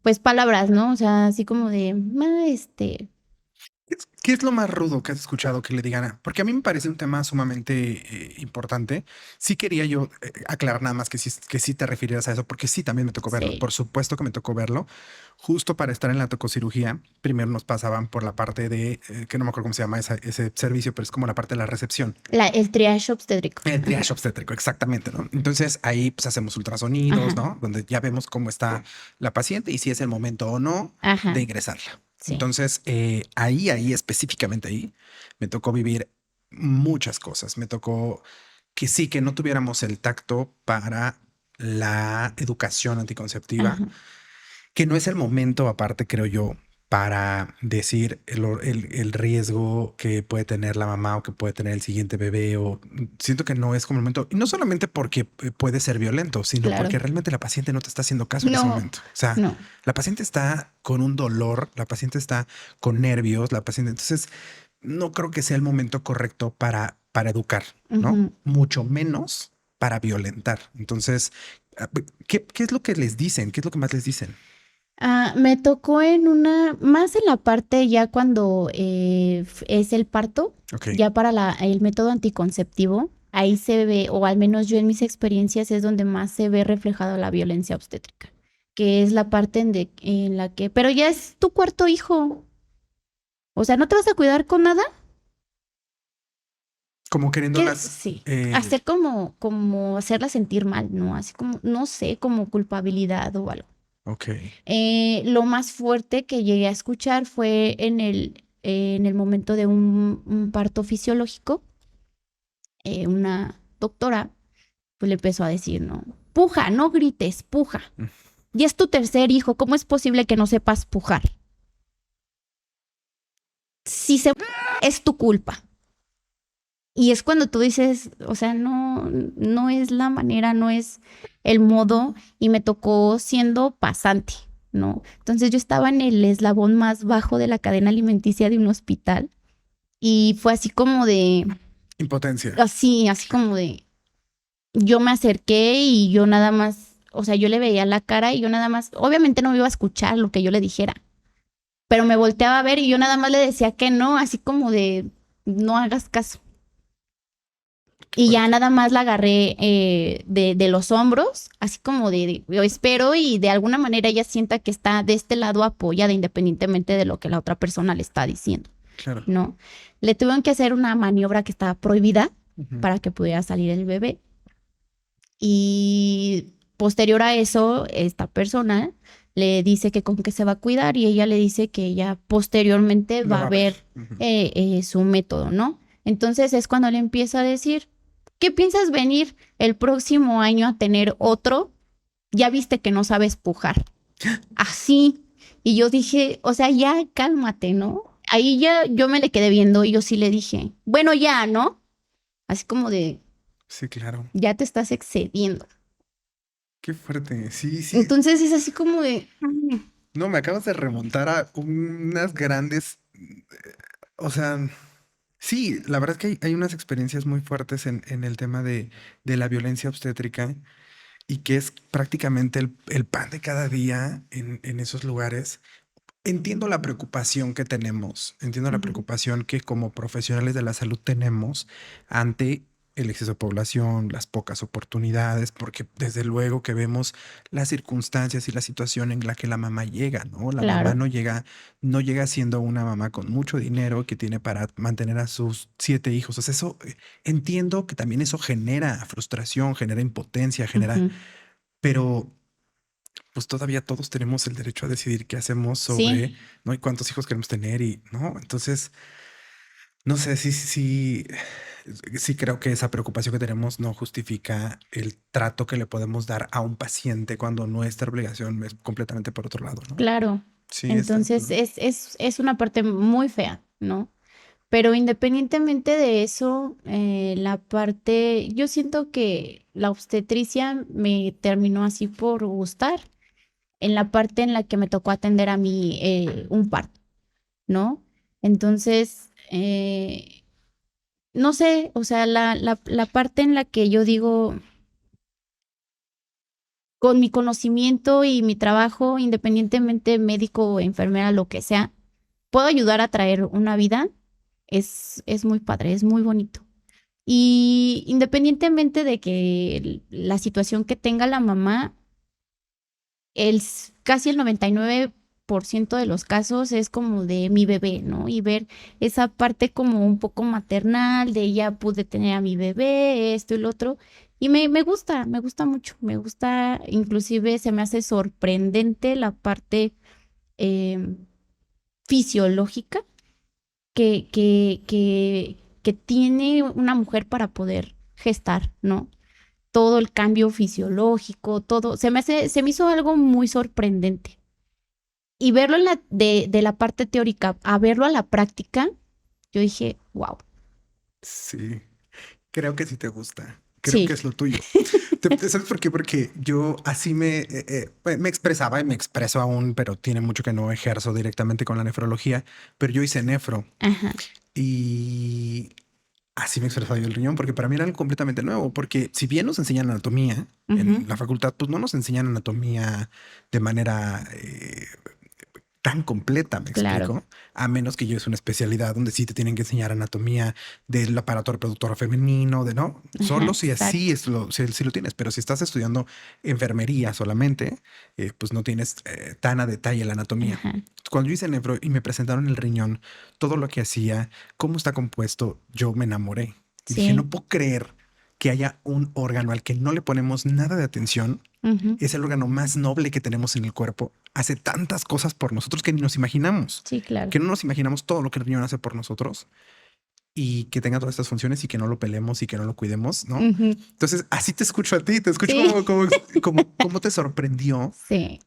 pues palabras, ¿no? O sea, así como de, ¿Qué es lo más rudo que has escuchado que le digan? Porque a mí me parece un tema sumamente importante. Sí quería yo aclarar nada más que sí te refirieras a eso, porque sí también me tocó verlo. sí, Por supuesto que me tocó verlo. Justo para estar en la tococirugía, primero nos pasaban por la parte de, que no me acuerdo cómo se llama ese servicio, pero es como la parte de la recepción. el triage obstétrico. El Ajá, triage obstétrico, exactamente, ¿no? Entonces ahí pues hacemos ultrasonidos, ajá, ¿no? Donde ya vemos cómo está la paciente y si es el momento o no de ajá, ingresarla. sí. Entonces ahí específicamente ahí, me tocó vivir muchas cosas. Me tocó que sí, que no tuviéramos el tacto para la educación anticonceptiva, Ajá. que no es el momento, aparte, creo yo, para decir el riesgo que puede tener la mamá o que puede tener el siguiente bebé. O siento que no es como el momento, y no solamente porque puede ser violento, sino porque Claro. realmente la paciente no te está haciendo caso en ese No, momento. O sea, no. la paciente está con un dolor, la paciente está con nervios, la paciente. Entonces, no creo que sea el momento correcto para educar, ¿no? Ujú. Mucho menos para violentar. Entonces, ¿qué es lo que les dicen? ¿Qué es lo que más les dicen? Me tocó más en la parte ya cuando es el parto, Ok. ya para el método anticonceptivo, ahí se ve, o al menos yo en mis experiencias es donde más se ve reflejado la violencia obstétrica, que es la parte en la que, pero ya es tu cuarto hijo, o sea, ¿no te vas a cuidar con nada? Como Que queriéndolas. sí, hacer como hacerla sentir mal, ¿no? Así como, no sé, como culpabilidad o algo. Ok. Lo más fuerte que llegué a escuchar fue en el momento de un parto fisiológico, una doctora pues le empezó a decir, ¿no? Puja, no grites, puja. Mm. Y es tu tercer hijo, ¿cómo es posible que no sepas pujar? Si se es tu culpa. Y es cuando tú dices, o sea, no, no es la manera, no es el modo, y me tocó siendo pasante, ¿no? Entonces yo estaba en el eslabón más bajo de la cadena alimenticia de un hospital y fue así como de, Impotencia. así como de, yo me acerqué y yo nada más, o sea, yo le veía la cara y yo nada más, obviamente no me iba a escuchar lo que yo le dijera, pero me volteaba a ver y yo nada más le decía que no, así como de, no hagas caso. Qué Y ya fuerte. nada más la agarré de los hombros, así como yo espero y de alguna manera ella sienta que está de este lado apoyada independientemente de lo que la otra persona le está diciendo. Claro. ¿no? Le tuvieron que hacer una maniobra que estaba prohibida Ujú. para que pudiera salir el bebé. Y posterior a eso, esta persona le dice que con qué se va a cuidar y ella le dice que ella posteriormente Lo va a va a ver. ver Ujú. su método, ¿no? Entonces es cuando le empieza a decir, ¿qué piensas venir el próximo año a tener otro? Ya viste que no sabes pujar. Así. Y yo dije, o sea, ya cálmate, ¿no? Ahí ya yo me le quedé viendo y yo sí le dije, bueno, ya, ¿no? Así como de, Sí, claro. ya te estás excediendo. Qué fuerte. Sí, sí. Entonces es así como de, No, me acabas de remontar a unas grandes, o sea, sí, la verdad es que hay unas experiencias muy fuertes en el tema de la violencia obstétrica y que es prácticamente el pan de cada día en esos lugares. Entiendo la preocupación que tenemos, entiendo la ujú, preocupación que como profesionales de la salud tenemos ante el exceso de población, las pocas oportunidades, porque desde luego que vemos las circunstancias y la situación en la que la mamá llega, ¿no? La mamá claro, no llega siendo una mamá con mucho dinero que tiene para mantener a sus 7 hijos. O sea, eso entiendo que también eso genera frustración, genera impotencia, genera, ujú, pero pues todavía todos tenemos el derecho a decidir qué hacemos sobre, sí, ¿no? Y cuántos hijos queremos tener y, ¿no? Entonces, no sé, sí creo que esa preocupación que tenemos no justifica el trato que le podemos dar a un paciente cuando nuestra obligación es completamente por otro lado, ¿no? claro. Sí, está Entonces duro. es una parte muy fea, ¿no? Pero independientemente de eso, la parte, yo siento que la obstetricia me terminó así por gustar en la parte en la que me tocó atender a mí un parto, ¿no? Entonces, no sé, o sea, la parte en la que yo digo, con mi conocimiento y mi trabajo, independientemente médico o enfermera, lo que sea, puedo ayudar a traer una vida, es muy padre, es muy bonito. Y independientemente de que la situación que tenga la mamá, casi el 99% de los casos es como de mi bebé, ¿no? Y ver esa parte como un poco maternal, de ya pude tener a mi bebé, esto y lo otro. Y me gusta mucho, me gusta, inclusive se me hace sorprendente la parte eh, fisiológica que tiene una mujer para poder gestar, ¿no? Todo el cambio fisiológico, todo, se me hizo algo muy sorprendente. Y verlo de la parte teórica a verlo a la práctica, yo dije, wow, Sí, creo que sí te gusta. Creo que sí, es lo tuyo. ¿Sabes por qué? Porque yo así me expresaba y me expreso aún, pero tiene mucho que no ejerzo directamente con la nefrología, pero yo hice nefro ajá, y así me expresaba yo el riñón, porque para mí era algo completamente nuevo, porque si bien nos enseñan anatomía ujú, en la facultad, pues no nos enseñan anatomía de manera tan completa, me claro, explico, a menos que yo es una especialidad donde sí te tienen que enseñar anatomía del aparato reproductor femenino, de no, ajá, solo si así exacto, es si lo tienes, pero si estás estudiando enfermería solamente, pues no tienes tan a detalle la anatomía. ajá, Cuando yo hice nefro y me presentaron el riñón, todo lo que hacía, cómo está compuesto, yo me enamoré. Y dije, no sí, puedo creer que haya un órgano al que no le ponemos nada de atención. ujú, Es el órgano más noble que tenemos en el cuerpo. Hace tantas cosas por nosotros que ni nos imaginamos. sí, claro, Que no nos imaginamos todo lo que el riñón hace por nosotros y que tenga todas estas funciones y que no lo pelemos y que no lo cuidemos, ¿no? ujú, Entonces, así te escucho a ti, te escucho sí, como te sorprendió sí,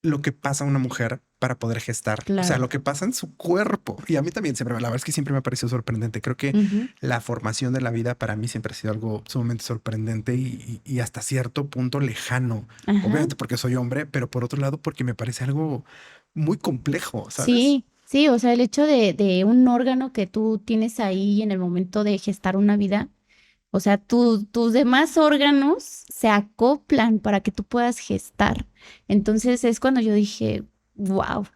lo que pasa a una mujer para poder gestar, o sea, claro, lo que pasa en su cuerpo. Y a mí también siempre, la verdad es que siempre me ha parecido sorprendente. Creo que ujú, la formación de la vida para mí siempre ha sido algo sumamente sorprendente y hasta cierto punto lejano. ajá. Obviamente porque soy hombre, pero por otro lado porque me parece algo muy complejo, ¿sabes? Sí, sí, o sea, el hecho de un órgano que tú tienes ahí en el momento de gestar una vida, o sea, tus demás órganos se acoplan para que tú puedas gestar. Entonces es cuando yo dije, wow.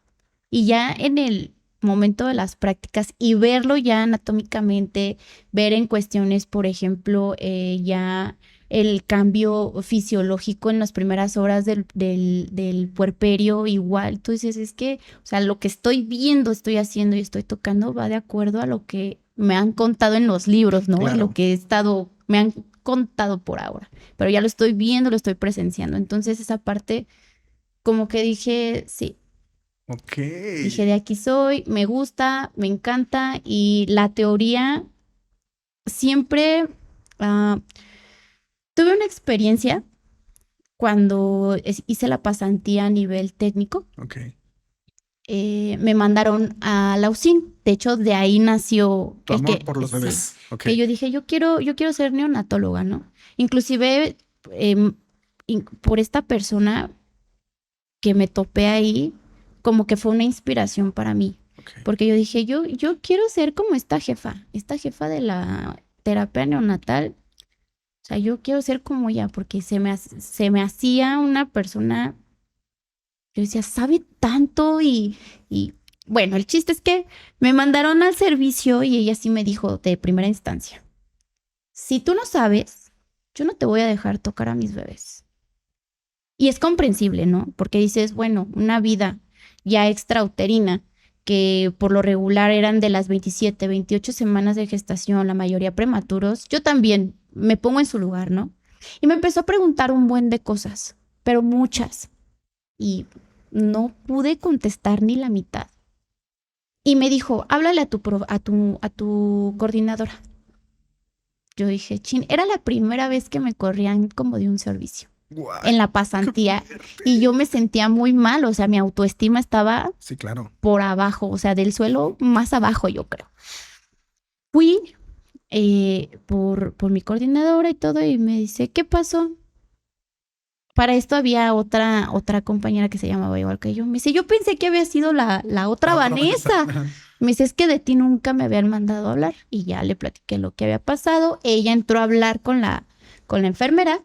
Y ya en el momento de las prácticas y verlo ya anatómicamente, ver en cuestiones, por ejemplo, ya el cambio fisiológico en las primeras horas del puerperio igual. Tú dices, es que, o sea, lo que estoy viendo, estoy haciendo y estoy tocando va de acuerdo a lo que me han contado en los libros, ¿no? Claro. Lo que me han contado por ahora, pero ya lo estoy viendo, lo estoy presenciando. Entonces esa parte, como que dije, sí, Ok. dije, de aquí soy, me gusta, me encanta y la teoría siempre... ah, tuve una experiencia cuando hice la pasantía a nivel técnico. Ok. Me mandaron a la UCIN. De hecho, de ahí nació Tu el amor que, por los sí, bebés. Ok. que yo dije, yo quiero ser neonatóloga, ¿no? Inclusive por esta persona que me topé ahí, como que fue una inspiración para mí. Ok. Porque yo dije, yo quiero ser como esta jefa de la terapia neonatal. O sea, yo quiero ser como ella, porque se me hacía una persona, yo decía, sabe tanto y bueno, el chiste es que me mandaron al servicio y ella sí me dijo de primera instancia, si tú no sabes, yo no te voy a dejar tocar a mis bebés. Y es comprensible, ¿no? Porque dices, bueno, una vida ya extrauterina, que por lo regular eran de las 27, 28 semanas de gestación, la mayoría prematuros, yo también me pongo en su lugar, ¿no? Y me empezó a preguntar un buen de cosas, pero muchas. Y no pude contestar ni la mitad. Y me dijo, háblale a tu coordinadora. Yo dije, chin, era la primera vez que me corrían como de un servicio Guay, en la qué pasantía y fuerte. yo me sentía muy mal, o sea, mi autoestima estaba Sí, claro. por abajo, o sea, del suelo más abajo, yo creo. Fui por mi coordinadora y todo y me dice, ¿qué pasó? Para esto había otra compañera que se llamaba igual que yo. Me dice, yo pensé que había sido la otra La otra Vanessa. Vanessa. Ajá. Me dice, es que de ti nunca me habían mandado a hablar. Y ya le platiqué lo que había pasado. Ella entró a hablar con la enfermera,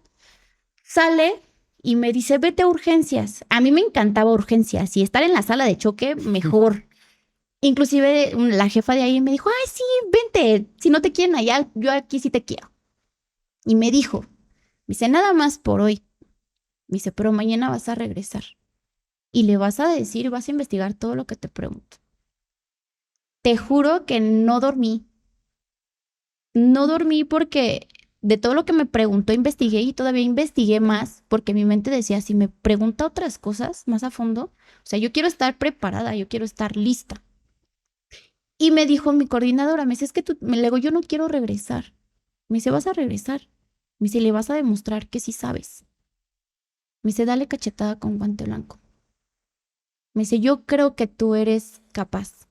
sale y me dice, vete a urgencias. A mí me encantaba urgencias y estar en la sala de choque, mejor. Inclusive la jefa de ahí me dijo, ay, sí, vente, si no te quieren allá, yo aquí sí te quiero. Y me dice, nada más por hoy. Me dice, pero mañana vas a regresar y le vas a decir, vas a investigar todo lo que te pregunto. Te juro que no dormí porque de todo lo que me preguntó investigué y todavía investigué más porque mi mente decía, si me pregunta otras cosas más a fondo, o sea, yo quiero estar preparada, yo quiero estar lista. Y me dijo mi coordinadora, me dice, es que le digo, yo no quiero regresar. Me dice, vas a regresar. Me dice, le vas a demostrar que sí sabes. Me dice, dale cachetada con guante blanco. Me dice, yo creo que tú eres capaz.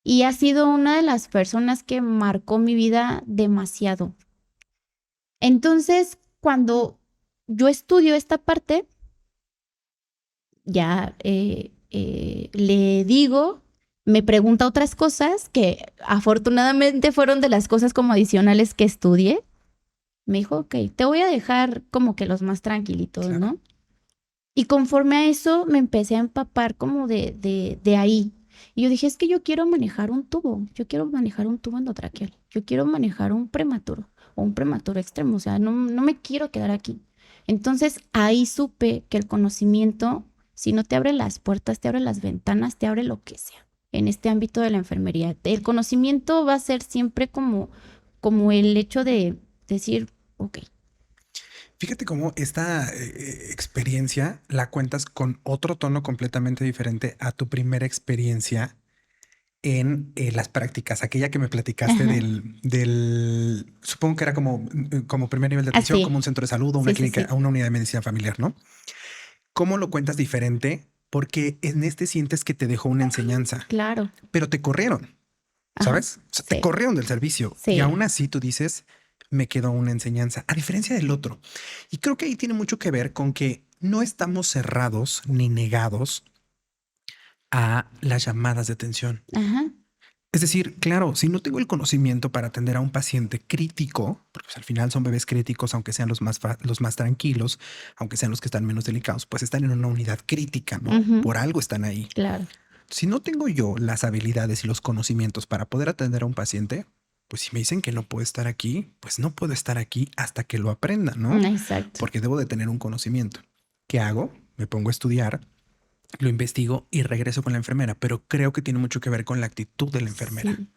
Y ha sido una de las personas que marcó mi vida demasiado. Entonces, cuando yo estudio esta parte, ya le digo, me pregunta otras cosas que afortunadamente fueron de las cosas como adicionales que estudié. Me dijo, ok, te voy a dejar como que los más tranquilitos, Claro. ¿no? Y conforme a eso me empecé a empapar como de ahí. Y yo dije, es que yo quiero manejar un tubo, yo quiero manejar un tubo endotraqueal, yo quiero manejar un prematuro o un prematuro extremo, o sea, no me quiero quedar aquí. Entonces ahí supe que el conocimiento, si no te abre las puertas, te abre las ventanas, te abre lo que sea. En este ámbito de la enfermería, el conocimiento va a ser siempre como el hecho de decir, ok, Fíjate cómo esta experiencia la cuentas con otro tono completamente diferente a tu primera experiencia en las prácticas, aquella que me platicaste ajá, supongo que era como primer nivel de atención, como así, un centro de salud o una sí, sí, clínica, sí, una unidad de medicina familiar, ¿no? ¿Cómo lo cuentas diferente? Porque en este sientes que te dejó una enseñanza, claro, pero te corrieron, ajá, ¿sabes? O sea, te sí, corrieron del servicio y sí, aún así tú dices, me quedó una enseñanza, a diferencia del otro. Y creo que ahí tiene mucho que ver con que no estamos cerrados ni negados a las llamadas de atención. ajá, Es decir, claro, si no tengo el conocimiento para atender a un paciente crítico, porque pues, al final son bebés críticos, aunque sean los más tranquilos, aunque sean los que están menos delicados, pues están en una unidad crítica, ¿no? ujú, Por algo están ahí. claro, Si no tengo yo las habilidades y los conocimientos para poder atender a un paciente, pues si me dicen que no puedo estar aquí, pues no puedo estar aquí hasta que lo aprenda, ¿no? Exacto. Porque debo de tener un conocimiento. ¿Qué hago? Me pongo a estudiar, lo investigo y regreso con la enfermera, pero creo que tiene mucho que ver con la actitud de la enfermera. Sí.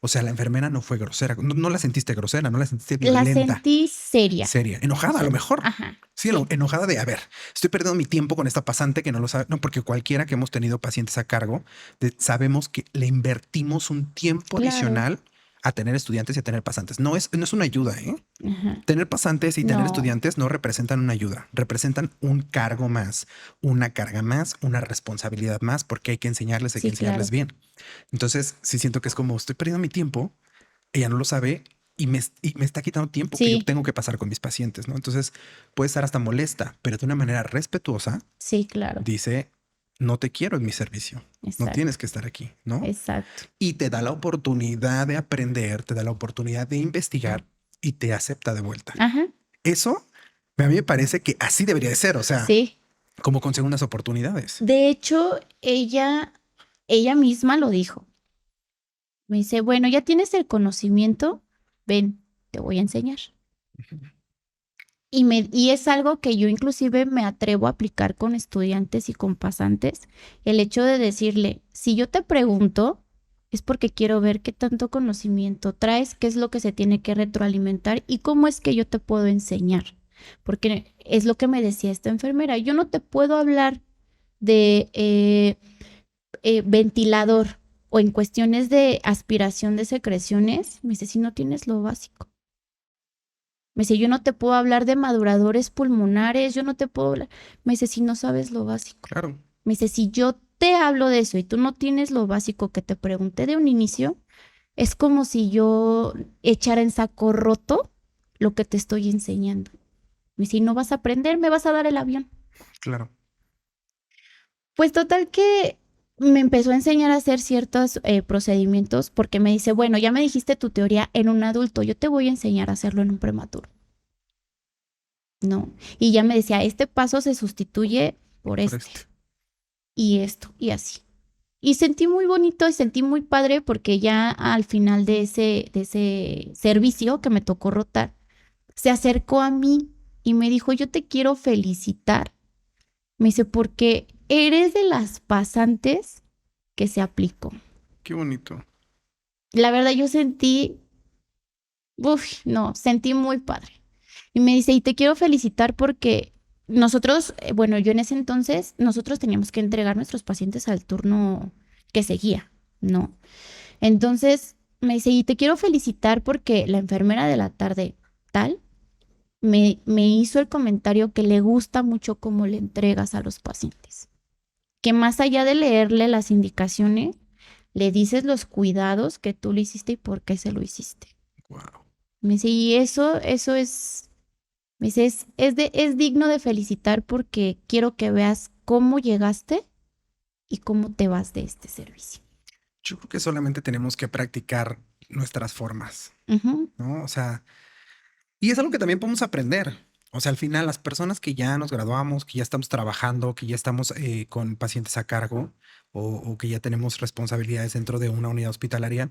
O sea, la enfermera no fue grosera, no la sentiste grosera, no la sentiste La violenta, sentí seria. seria, enojada a lo mejor. Ajá. Sí, enojada de, a ver, estoy perdiendo mi tiempo con esta pasante que no lo sabe. No, porque cualquiera que hemos tenido pacientes a cargo, sabemos que le invertimos un tiempo Claro. adicional a tener estudiantes y a tener pasantes. No es una ayuda, ¿eh? Ajá. Tener pasantes y tener No. estudiantes no representan una ayuda, representan un cargo más, una carga más, una responsabilidad más, porque hay que enseñarles, hay que Sí, enseñarles claro. bien. Entonces, sí siento que es como estoy perdiendo mi tiempo, ella no lo sabe y me está quitando tiempo que yo Sí, tengo que pasar con mis pacientes, ¿no? Entonces, puede estar hasta molesta, pero de una manera respetuosa, sí, claro. dice, no te quiero en mi servicio, no tienes Exacto. que estar aquí, ¿no? Exacto. Y te da la oportunidad de aprender, te da la oportunidad de investigar y te acepta de vuelta. Ajá. Eso a mí me parece que así debería de ser, o sea, Sí. como con segundas oportunidades. De hecho, ella misma lo dijo. Me dice, bueno, ya tienes el conocimiento, ven, te voy a enseñar. Y es algo que yo inclusive me atrevo a aplicar con estudiantes y con pasantes, el hecho de decirle, si yo te pregunto, es porque quiero ver qué tanto conocimiento traes, qué es lo que se tiene que retroalimentar y cómo es que yo te puedo enseñar. Porque es lo que me decía esta enfermera, yo no te puedo hablar de ventilador o en cuestiones de aspiración de secreciones, me dice, si no tienes lo básico. Me dice, yo no te puedo hablar de maduradores pulmonares, yo no te puedo hablar. Me dice, si no sabes lo básico. Claro. Me dice, si yo te hablo de eso y tú no tienes lo básico que te pregunté de un inicio, es como si yo echara en saco roto lo que te estoy enseñando. Me dice, no vas a aprender, me vas a dar el avión. Claro. Pues total que me empezó a enseñar a hacer ciertos procedimientos porque me dice, bueno, ya me dijiste tu teoría en un adulto, yo te voy a enseñar a hacerlo en un prematuro. No. Y ya me decía, este paso se sustituye por Por este este. y esto y así. Y sentí muy bonito y sentí muy padre porque ya al final de ese servicio que me tocó rotar, se acercó a mí y me dijo, yo te quiero felicitar. Me dice, porque eres de las pasantes que se aplicó. Qué bonito. La verdad yo sentí, no, sentí muy padre. Y me dice, y te quiero felicitar porque nosotros, bueno, yo en ese entonces, nosotros teníamos que entregar nuestros pacientes al turno que seguía, ¿no? Entonces me dice, y te quiero felicitar porque la enfermera de la tarde tal me hizo el comentario que le gusta mucho cómo le entregas a los pacientes. Que más allá de leerle las indicaciones, le dices los cuidados que tú le hiciste y por qué se lo hiciste. Wow. Me dice, y eso es, me dice, es digno de felicitar porque quiero que veas cómo llegaste y cómo te vas de este servicio. Yo creo que solamente tenemos que practicar nuestras formas, Ujú. ¿no? O sea, y es algo que también podemos aprender. O sea, al final, las personas que ya nos graduamos, que ya estamos trabajando, que ya estamos con pacientes a cargo o que ya tenemos responsabilidades dentro de una unidad hospitalaria,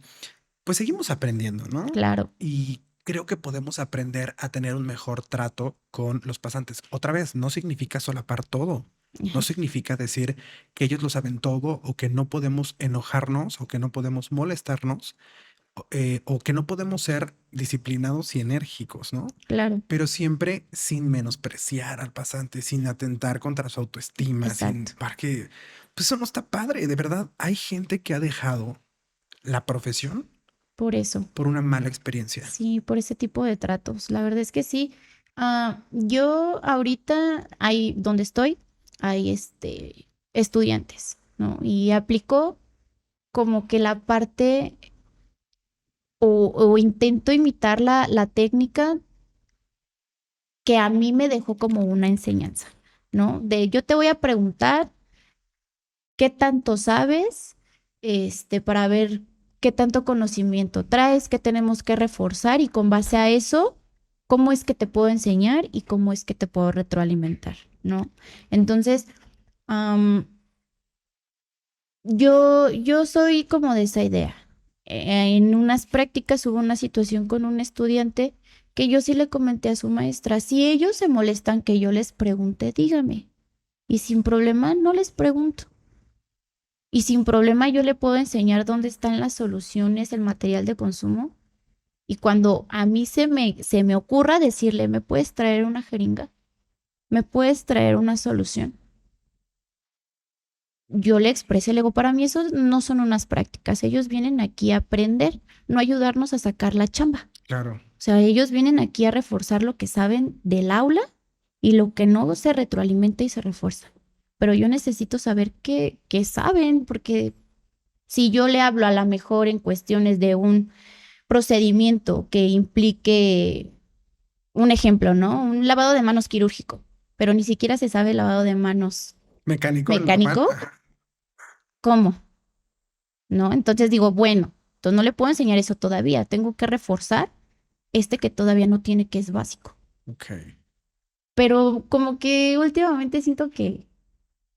pues seguimos aprendiendo, ¿no? Claro. Y creo que podemos aprender a tener un mejor trato con los pasantes. Otra vez, no significa solapar todo. No significa decir que ellos lo saben todo o que no podemos enojarnos o que no podemos molestarnos o que no podemos ser disciplinados y enérgicos, ¿no? Claro, Pero siempre sin menospreciar al pasante, sin atentar contra su autoestima, sin exacto. para que pues eso no está padre, de verdad. Hay gente que ha dejado la profesión Por eso. por una mala experiencia. Sí, por ese tipo de tratos. La verdad es que sí. Yo ahorita, ahí donde estoy, hay estudiantes, ¿no? Y aplicó como que la parte o intento imitar la técnica que a mí me dejó como una enseñanza, ¿no? De yo te voy a preguntar qué tanto sabes, para ver qué tanto conocimiento traes, qué tenemos que reforzar y con base a eso, cómo es que te puedo enseñar y cómo es que te puedo retroalimentar, ¿no? Entonces, yo soy como de esa idea. En unas prácticas hubo una situación con un estudiante que yo sí le comenté a su maestra, si ellos se molestan que yo les pregunte, dígame. Y sin problema no les pregunto. Y sin problema yo le puedo enseñar dónde están las soluciones, el material de consumo. Y cuando a mí se me ocurra decirle, ¿me puedes traer una jeringa? ¿Me puedes traer una solución? Yo le expresé, le digo, para mí eso no son unas prácticas, ellos vienen aquí a aprender, no a ayudarnos a sacar la chamba. Claro. O sea, ellos vienen aquí a reforzar lo que saben del aula y lo que no se retroalimenta y se refuerza. Pero yo necesito saber qué saben, porque si yo le hablo a la mejor en cuestiones de un procedimiento que implique, un ejemplo, ¿no? Un lavado de manos quirúrgico, pero ni siquiera se sabe el lavado de manos Mecánico, normal. mecánico, ¿cómo? ¿No? Entonces digo, bueno, entonces no le puedo enseñar eso todavía, tengo que reforzar este que todavía no tiene, que es básico. Ok. Pero como que últimamente siento que,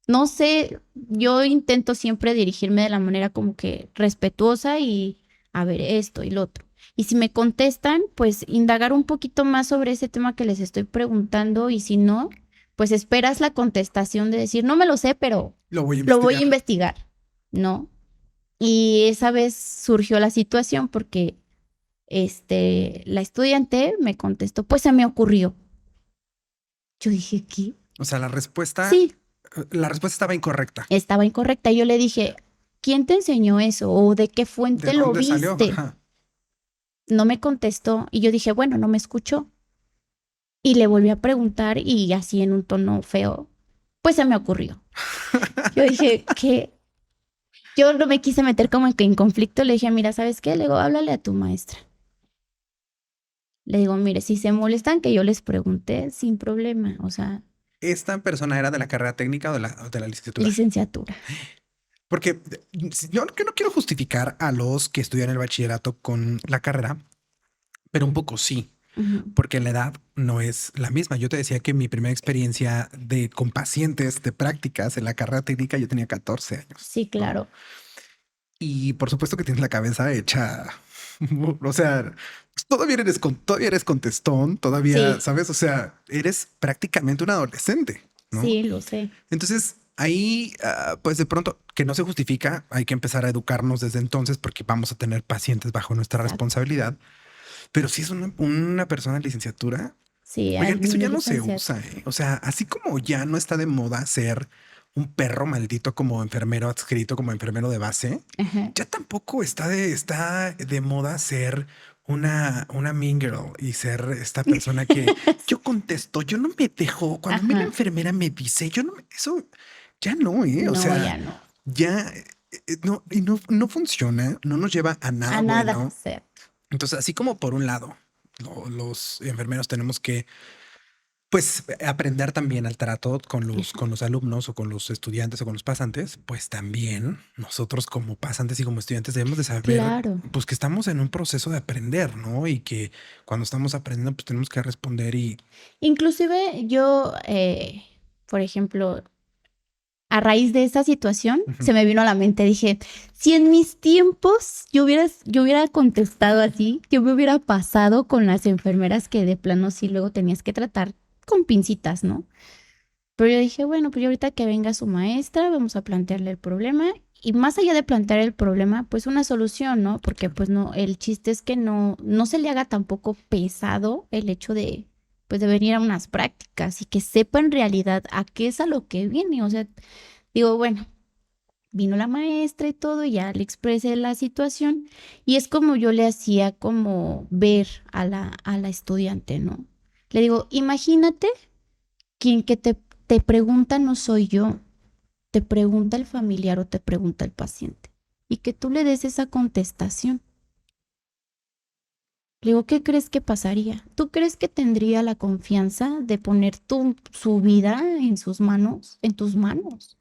no sé, yo intento siempre dirigirme de la manera como que respetuosa y a ver esto y lo otro. Y si me contestan, pues indagar un poquito más sobre ese tema que les estoy preguntando y si no, pues esperas la contestación de decir, no me lo sé, pero Lo voy a lo voy a investigar. investigar, ¿no? Y esa vez surgió la situación porque la estudiante me contestó, pues se me ocurrió. Yo dije, ¿qué? O sea, Sí, la respuesta estaba incorrecta. estaba incorrecta. Yo le dije, ¿quién te enseñó eso? ¿O de qué ¿De fuente lo dónde salió? viste? Ajá. No me contestó y yo dije, bueno, no me escuchó. Y le volví a preguntar y así en un tono feo, pues se me ocurrió. Yo dije, ¿qué? Yo no me quise meter como que en conflicto. Le dije, mira, ¿sabes qué? Le digo, háblale a tu maestra. Le digo, mire, si se molestan que yo les pregunté, sin problema. O sea, ¿Esta persona era de la carrera técnica o de la licenciatura? licenciatura. Porque yo que no quiero justificar a los que estudian el bachillerato con la carrera, pero un poco sí, Ujú. porque la edad no es la misma. Yo te decía que mi primera experiencia con pacientes de prácticas en la carrera técnica yo tenía 14 años, Sí, ¿no? claro. Y por supuesto que tienes la cabeza hecha, o sea, todavía eres contestón, todavía, Sí, ¿sabes? O sea, eres prácticamente un adolescente, ¿no? sí, lo sé. Entonces, ahí, pues de pronto, que no se justifica, hay que empezar a educarnos desde entonces porque vamos a tener pacientes bajo nuestra Exacto. responsabilidad. Pero si es una persona de licenciatura, Sí, oigan, al eso ya nivel no se licenciatura. usa, ¿eh? O sea, así como ya no está de moda ser un perro maldito como enfermero adscrito, como enfermero de base, Ajá. ya tampoco está de moda ser una mean girl y ser esta persona que yo contesto, yo no me dejo, cuando a mí la Ajá. enfermera me dice, yo no me, eso ya no, ¿eh? O No, sea, ya no. ya no, y no funciona, no nos lleva a nada A nada, bueno. exacto. Entonces, así como por un lado, los enfermeros tenemos que pues aprender también al trato con los alumnos o con los estudiantes o con los pasantes, pues también nosotros como pasantes y como estudiantes debemos de saber Claro. pues que estamos en un proceso de aprender, ¿no? Y que cuando estamos aprendiendo pues tenemos que responder y Inclusive yo, por ejemplo, a raíz de esa situación, ujú, se me vino a la mente, dije, si en mis tiempos yo hubiera contestado así, yo me hubiera pasado con las enfermeras que de plano sí luego tenías que tratar con pincitas, ¿no? Pero yo dije, bueno, pues yo ahorita que venga su maestra, vamos a plantearle el problema y más allá de plantear el problema, pues una solución, ¿no? Porque claro. pues no, el chiste es que no se le haga tampoco pesado el hecho de, pues de venir a unas prácticas y que sepa en realidad a qué es a lo que viene. O sea, digo, bueno, vino la maestra y todo, y ya le expresé la situación y es como yo le hacía como ver a la estudiante, ¿no? Le digo, imagínate quien que te pregunta no soy yo, te pregunta el familiar o te pregunta el paciente. Y que tú le des esa contestación. Le digo, ¿qué crees que pasaría? ¿Tú crees que tendría la confianza de poner su vida en sus manos, en tus manos?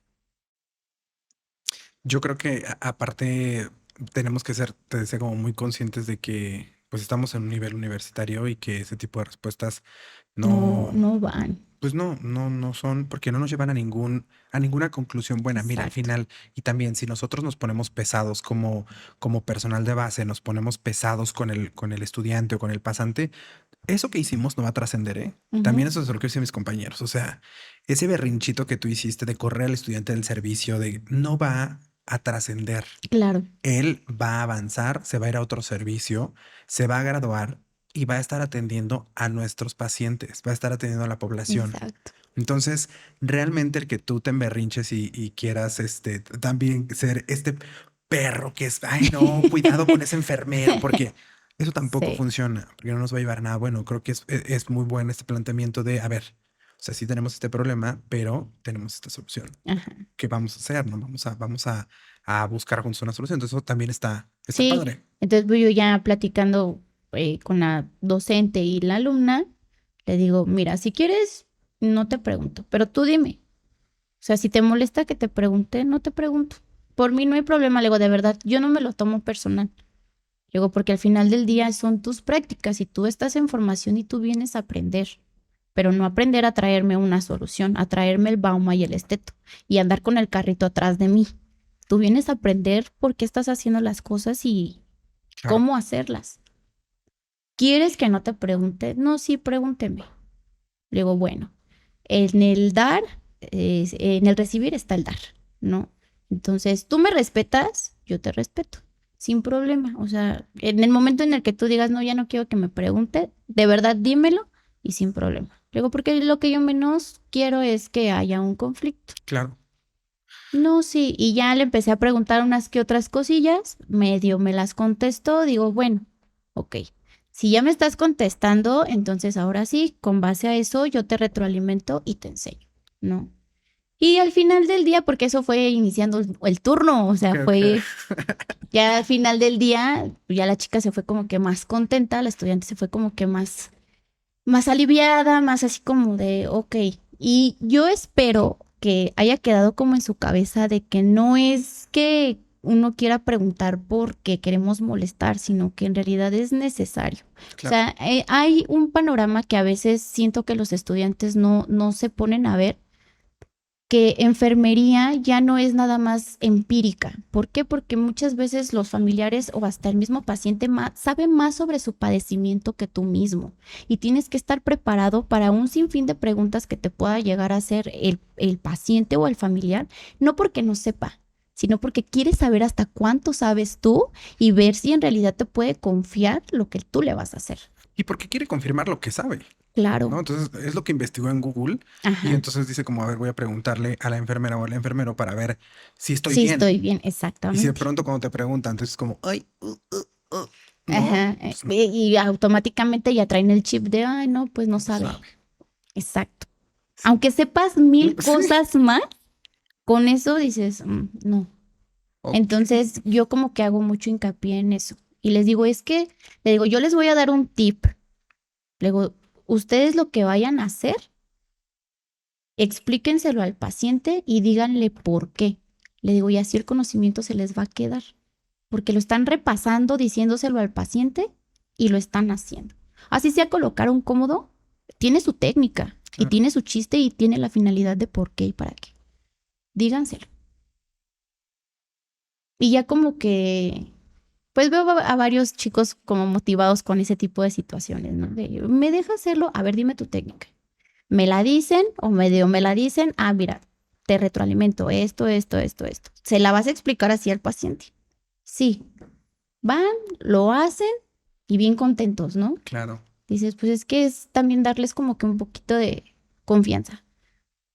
Yo creo que aparte tenemos que ser, te decía, como muy conscientes de que pues estamos en un nivel universitario y que ese tipo de respuestas No, no, no van. Pues no son, porque no nos llevan a ninguna conclusión buena. Mira, al Exacto. final, y también si nosotros nos ponemos pesados como personal de base, nos ponemos pesados con el estudiante o con el pasante, eso que hicimos no va a trascender, ¿eh? Ujú, También eso es lo que dicen mis compañeros. O sea, ese berrinchito que tú hiciste de correr al estudiante del servicio, de no va a trascender. claro, Él va a avanzar, se va a ir a otro servicio, se va a graduar y va a estar atendiendo a nuestros pacientes, va a estar atendiendo a la población. exacto. Entonces, realmente el que tú te emberrinches y quieras también ser este perro que es, ay no, cuidado con ese enfermero, porque eso tampoco Sí, funciona, porque no nos va a llevar a nada bueno. Creo que es muy bueno este planteamiento de, a ver, o sea, sí tenemos este problema, pero tenemos esta solución. ajá. ¿Qué vamos a hacer? ¿No? A buscar juntos una solución. Entonces, eso también está Sí, padre. entonces voy yo ya platicando con la docente y la alumna, le digo, mira, si quieres, no te pregunto, pero tú dime. O sea, si te molesta que te pregunte, no te pregunto. Por mí no hay problema, le digo, de verdad, yo no me lo tomo personal. Le digo, porque al final del día son tus prácticas y tú estás en formación y tú vienes a aprender, pero no aprender a traerme una solución, a traerme el bauma y el esteto y andar con el carrito atrás de mí. Tú vienes a aprender por qué estás haciendo las cosas y Claro. cómo hacerlas. ¿Quieres que no te pregunte? No, sí, pregúnteme. Le digo, bueno, en el dar, en el recibir está el dar, ¿no? Entonces, tú me respetas, yo te respeto, sin problema. O sea, en el momento en el que tú digas, no, ya no quiero que me pregunte, de verdad dímelo y sin problema. Le digo, porque lo que yo menos quiero es que haya un conflicto. Claro. No, sí, y ya le empecé a preguntar unas que otras cosillas, medio me las contestó, digo, bueno, ok, si ya me estás contestando, entonces ahora sí, con base a eso yo te retroalimento y te enseño, ¿no? Y al final del día, porque eso fue iniciando el turno, o sea, Creo que, fue ya al final del día, ya la chica se fue como que más contenta, la estudiante se fue como que más aliviada, más así como de, ok. Y yo espero que haya quedado como en su cabeza de que no es que uno quiera preguntar porque queremos molestar, sino que en realidad es necesario. O claro. sea, hay un panorama que a veces siento que los estudiantes no se ponen a ver, que enfermería ya no es nada más empírica. ¿Por qué? Porque muchas veces los familiares o hasta el mismo paciente sabe más sobre su padecimiento que tú mismo y tienes que estar preparado para un sinfín de preguntas que te pueda llegar a hacer el paciente o el familiar, no porque no sepa, sino porque quiere saber hasta cuánto sabes tú y ver si en realidad te puede confiar lo que tú le vas a hacer. Y porque quiere confirmar lo que sabe, ¿no? Claro. Entonces, es lo que investigó en Google y Ajá. entonces dice como, a ver, voy a preguntarle a la enfermera o al enfermero para ver si estoy Sí, bien. estoy bien, Y si de exactamente. pronto cuando te preguntan, entonces es como, ay, ¿no? Ajá, Pues y automáticamente ya traen el chip de, ay, no, pues no no sabe. sabe. Exacto. Aunque sepas mil Sí, cosas más, con eso dices, no. ok, Entonces, yo como que hago mucho hincapié en eso. Y les digo, es que, le digo, yo les voy a dar un tip. Le digo, ustedes lo que vayan a hacer, explíquenselo al paciente y díganle por qué. Le digo, y así el conocimiento se les va a quedar. Porque lo están repasando, diciéndoselo al paciente y lo están haciendo. Así sea colocar un cómodo, tiene su técnica y claro. tiene su chiste y tiene la finalidad de por qué y para qué. Díganselo. Y ya como que, pues veo a varios chicos como motivados con ese tipo de situaciones, ¿no? De, ¿me deja hacerlo? A ver, dime tu técnica. Me la dicen o medio me la dicen, ah, mira, te retroalimento esto. ¿Se la vas a explicar así al paciente? Sí. Van, lo hacen y bien contentos, ¿no? Claro, Dices, pues es que es también darles como que un poquito de confianza, claro.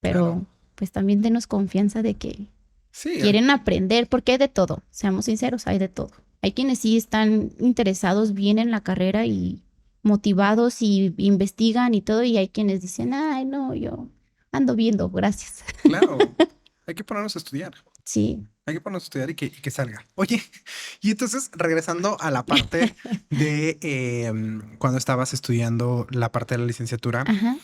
pero pues también denos confianza de que Sí, quieren aprender, porque hay de todo, seamos sinceros, hay de todo. Hay quienes sí están interesados bien en la carrera y motivados y investigan y todo, y hay quienes dicen, ay, no, yo ando viendo, gracias. claro. Hay que ponernos a estudiar. Sí, Hay que ponernos a estudiar y que salga. Oye, y entonces regresando a la parte de cuando estabas estudiando la parte de la licenciatura, ajá.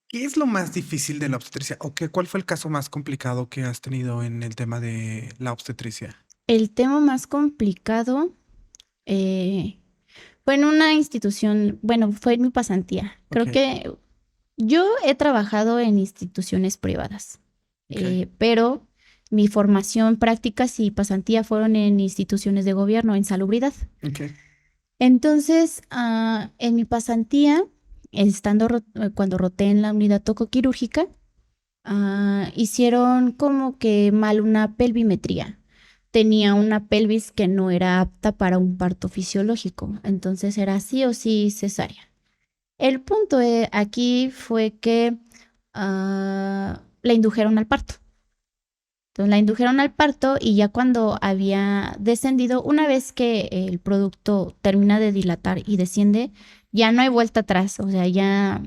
¿qué es lo más difícil de la obstetricia? ¿O qué, cuál fue el caso más complicado que has tenido en el tema de la obstetricia? El tema más complicado, fue en una institución, bueno, fue en mi pasantía. Ok, Creo que Yo he trabajado en instituciones privadas, pero mi formación, prácticas y pasantía fueron en instituciones de gobierno, en salubridad. Entonces, en mi pasantía, cuando roté en la unidad tocoquirúrgica, hicieron como que mal una pelvimetría. Tenía una pelvis que no era apta para un parto fisiológico, entonces era sí o sí cesárea. El punto aquí fue que la indujeron al parto. Entonces la indujeron al parto y ya cuando había descendido, una vez que el producto termina de dilatar y desciende, ya no hay vuelta atrás, o sea, ya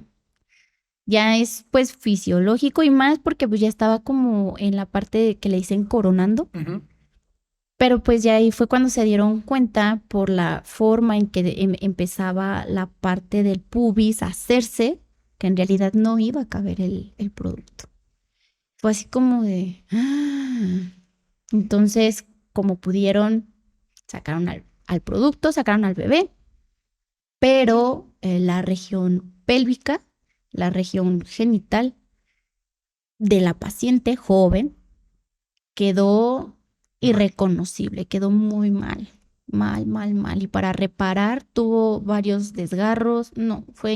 es pues fisiológico y más porque pues ya estaba como en la parte que le dicen coronando. Pero pues ya ahí fue cuando se dieron cuenta por la forma en que empezaba la parte del pubis a hacerse, que en realidad no iba a caber el producto. Fue así como de... Entonces, como pudieron, sacaron al producto, sacaron al bebé, pero la región pélvica, la región genital de la paciente joven quedó irreconocible, quedó muy mal, mal. Y para reparar tuvo varios desgarros. No, fue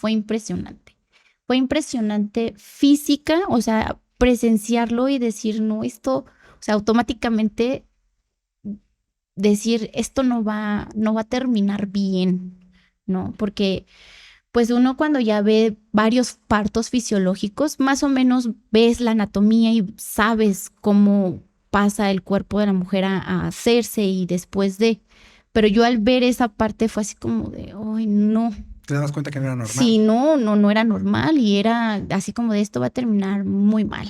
impresionante. Fue impresionante física, o sea, presenciarlo y decir, no, esto, o sea, automáticamente decir, esto no va a terminar bien, ¿no? Porque pues uno cuando ya ve varios partos fisiológicos, más o menos ves la anatomía y sabes cómo pasa el cuerpo de la mujer a hacerse y después de... Pero yo al ver esa parte fue así como de, ay, no. ¿Te das cuenta que no era normal? Sí, no era normal y era así como de esto va a terminar muy mal.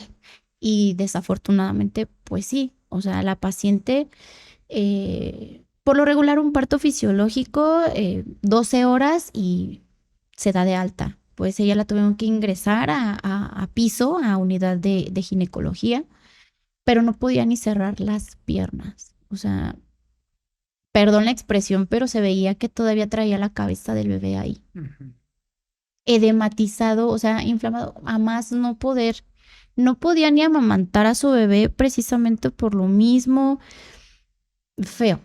Y desafortunadamente, pues sí, o sea, la paciente, por lo regular un parto fisiológico, 12 horas y se da de alta. Pues ella la tuvieron que ingresar a piso, a unidad de ginecología, pero no podía ni cerrar las piernas. O sea, perdón la expresión, pero se veía que todavía traía la cabeza del bebé ahí. Edematizado, o sea, inflamado, a más no poder. No podía ni amamantar a su bebé precisamente por lo mismo. Feo,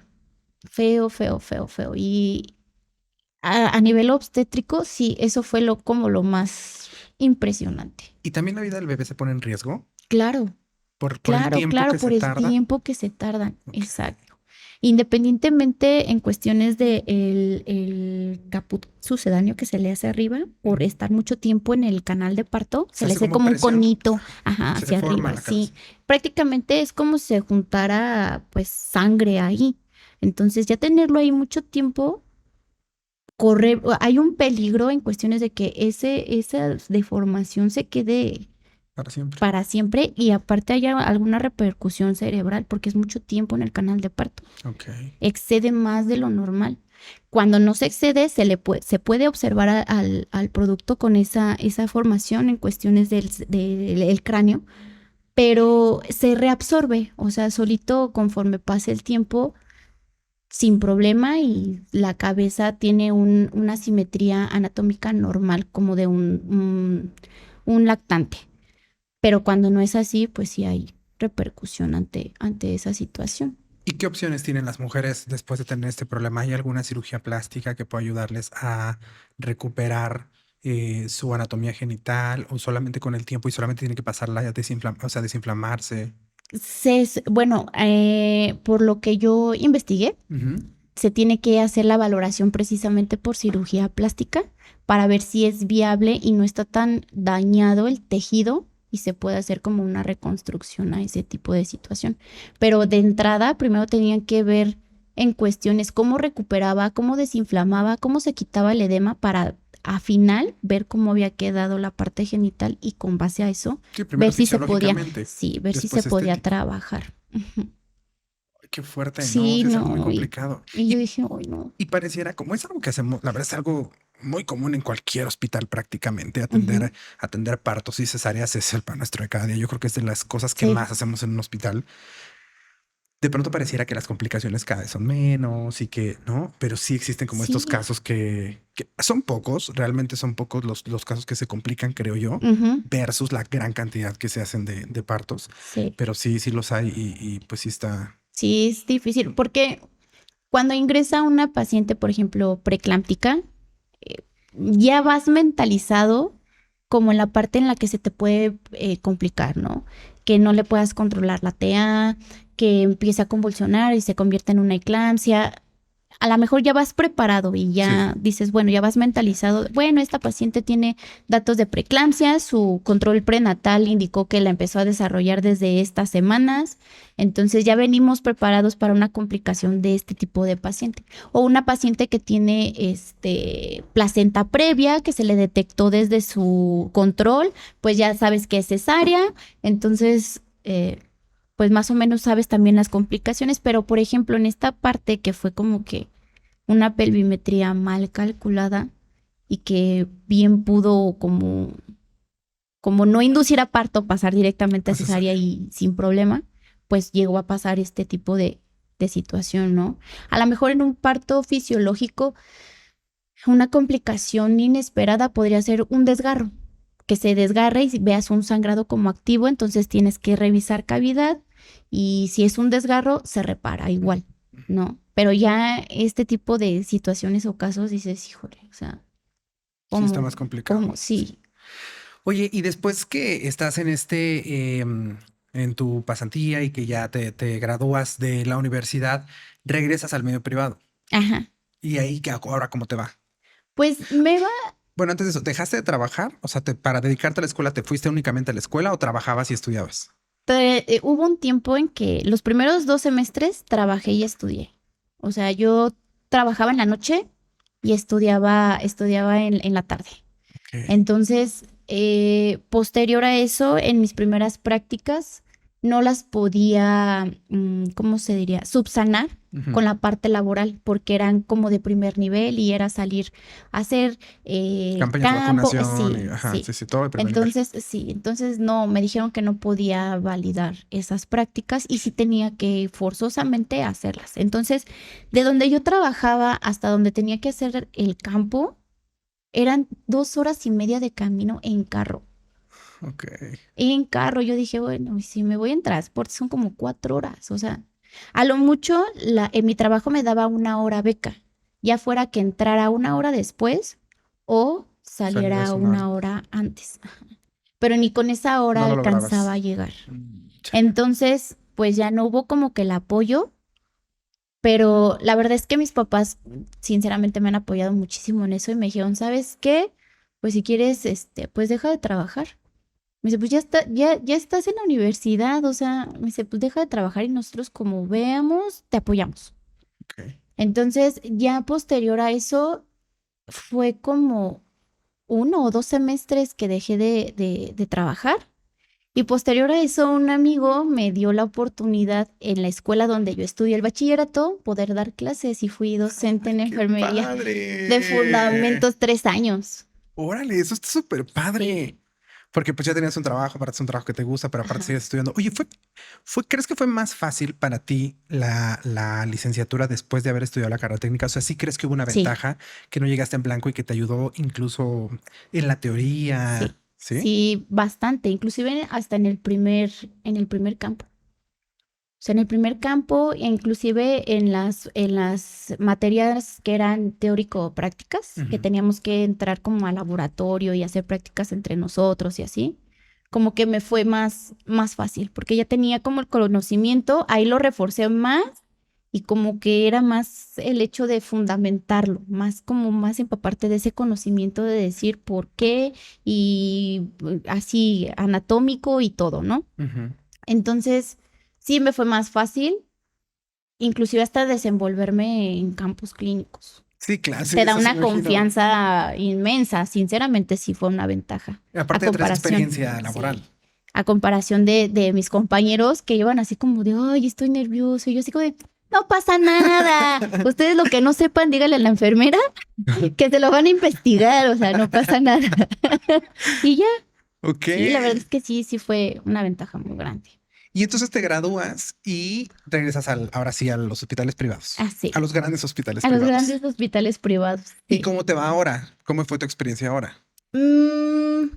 feo. Y a nivel obstétrico, sí, eso fue como lo más impresionante. ¿Y también la vida del bebé se pone en riesgo? Claro, Por el tiempo que por se el tarda. tiempo que se tardan, exacto. Independientemente en cuestiones de el caput sucedáneo que se le hace arriba, por estar mucho tiempo en el canal de parto, se le hace como un conito, hacia arriba, sí. Prácticamente es como si se juntara pues sangre ahí. Entonces ya tenerlo ahí mucho tiempo hay un peligro en cuestiones de que esa deformación se quede para siempre y aparte haya alguna repercusión cerebral porque es mucho tiempo en el canal de parto. Excede más de lo normal. Cuando no se excede, se puede observar al producto con esa formación en cuestiones del cráneo, pero se reabsorbe, o sea, solito conforme pase el tiempo sin problema y la cabeza tiene una simetría anatómica normal como de un lactante. Pero cuando no es así, pues sí hay repercusión ante esa situación. ¿Y qué opciones tienen las mujeres después de tener este problema? ¿Hay alguna cirugía plástica que pueda ayudarles a recuperar su anatomía genital o solamente con el tiempo y solamente tiene que pasarla a desinflamarse? Bueno, por lo que yo investigué, se tiene que hacer la valoración precisamente por cirugía plástica para ver si es viable y no está tan dañado el tejido y se puede hacer como una reconstrucción a ese tipo de situación. Pero de entrada, primero tenían que ver en cuestiones cómo recuperaba, cómo desinflamaba, cómo se quitaba el edema para a final ver cómo había quedado la parte genital y con base a eso ver si se podía, ver si se podía trabajar. Qué fuerte, sí, ¿no? Es algo muy complicado. Y yo dije, ay, no. Y pareciera como es algo que hacemos, la verdad es algo muy común en cualquier hospital prácticamente, atender partos y cesáreas es el pan nuestro de cada día. Yo creo que es de las cosas que más hacemos en un hospital. de pronto pareciera que las complicaciones cada vez son menos y que no, pero sí existen como estos Sí. casos que son pocos, realmente son pocos los casos que se complican, creo yo, Ujú, versus la gran cantidad que se hacen de partos, sí. pero sí, sí los hay y pues sí está. Sí, es difícil porque cuando ingresa una paciente, por ejemplo, preeclámptica, eh, ya vas mentalizado como en la parte en la que se te puede complicar, ¿no? Que no le puedas controlar la TA, que empiece a convulsionar y se convierte en una eclampsia. A lo mejor ya vas preparado y Sí. ya dices, bueno, ya vas mentalizado. Bueno, esta paciente tiene datos de preeclampsia, su control prenatal indicó que la empezó a desarrollar desde estas semanas. Entonces ya venimos preparados para una complicación de este tipo de paciente. O una paciente que tiene placenta previa, que se le detectó desde su control, pues ya sabes que es cesárea. Entonces, pues más o menos sabes también las complicaciones, pero por ejemplo, en esta parte que fue como que una pelvimetría mal calculada y que bien pudo como no inducir a parto, pasar directamente a cesárea y sin problema, pues llegó a pasar este tipo de situación, ¿no? A lo mejor en un parto fisiológico, una complicación inesperada podría ser un desgarro, que se desgarre y veas un sangrado como activo, entonces tienes que revisar cavidad y si es un desgarro, se repara igual, ¿no? Pero ya este tipo de situaciones o casos dices, híjole, o sea, Sí está ¿cómo? más complicado. ¿Cómo? Sí. Oye, y después que estás en en tu pasantía y que ya te gradúas de la universidad, regresas al medio privado. Ajá. Y ahí, ahora, ¿cómo te va? Pues me va, Bueno, antes de eso, ¿dejaste de trabajar? O sea, para dedicarte a la escuela, ¿te fuiste únicamente a la escuela o trabajabas y estudiabas? hubo un tiempo en que los primeros 2 semestres trabajé y estudié. O sea, yo trabajaba en la noche y estudiaba en la tarde. Ok. Entonces, posterior a eso, en mis primeras prácticas, no las podía, ¿cómo se diría? Subsanar Ujú. con la parte laboral, porque eran como de primer nivel y era salir a hacer Campañas de campo. vacunación y, Sí, ajá, sí. sí, sí, todo de primer nivel. Entonces, sí, entonces no, me dijeron que no podía validar esas prácticas y sí tenía que forzosamente hacerlas. Entonces, de donde yo trabajaba hasta donde tenía que hacer el campo, eran 2 horas y media de camino en carro. Ok. En carro, yo dije, bueno, y si me voy en transporte son como 4 horas. O sea, a lo mucho en mi trabajo me daba 1 hora beca, ya fuera que entrara 1 hora después o saliera Salías una hora. 1 hora antes. Pero ni con esa hora No lo alcanzaba lograbas. a llegar. Chale. Entonces, pues ya no hubo como que el apoyo, pero la verdad es que mis papás, sinceramente, me han apoyado muchísimo en eso y me dijeron, ¿sabes qué? Pues si quieres, pues deja de trabajar. Me dice, pues ya está, ya estás en la universidad, o sea, me dice, pues deja de trabajar y nosotros como veamos, te apoyamos. Ok. Entonces, ya posterior a eso, fue como 1 o 2 semestres que dejé de trabajar. Y posterior a eso, un amigo me dio la oportunidad en la escuela donde yo estudié el bachillerato, poder dar clases y fui docente ¡Ay, en qué enfermería de padre! fundamentos 3 años. Órale, eso está súper Sí. padre. Porque pues ya tenías un trabajo, aparte es un trabajo que te gusta, pero aparte Ajá. sigues estudiando. Oye, ¿crees que fue más fácil para ti la licenciatura después de haber estudiado la carrera técnica? O sea, ¿sí crees que hubo una Sí, ventaja que no llegaste en blanco y que te ayudó incluso en la teoría? sí, ¿Sí? sí, bastante, inclusive hasta en el primer campo. O sea, en el primer campo, inclusive en las materias que eran teórico-prácticas, que Ujú. teníamos que entrar como al laboratorio y hacer prácticas entre nosotros y así, como que me fue más fácil, porque ya tenía como el conocimiento, ahí lo reforcé más y como que era más el hecho de fundamentarlo, más como más empaparte de ese conocimiento de decir por qué y así anatómico y todo, ¿no? Ujú. Entonces, sí me fue más fácil, inclusive hasta desenvolverme en campos clínicos. Sí, claro, sí, Te da eso sí una me imagino. confianza inmensa, sinceramente sí fue una ventaja. Y A aparte ya traes comparación, experiencia laboral. sí, a comparación de mis compañeros que iban así como de, ay, estoy nervioso, y yo así como de, no pasa nada. Ustedes lo que no sepan, díganle a la enfermera que se lo van a investigar, o sea, no pasa nada. Y ya, Ok. sí, la verdad es que sí fue una ventaja muy grande. Y entonces te gradúas y regresas ahora sí a los hospitales privados, Así, a los grandes hospitales a los privados. grandes hospitales privados, ¿Y sí. cómo te va ahora? ¿Cómo fue tu experiencia ahora? Mm,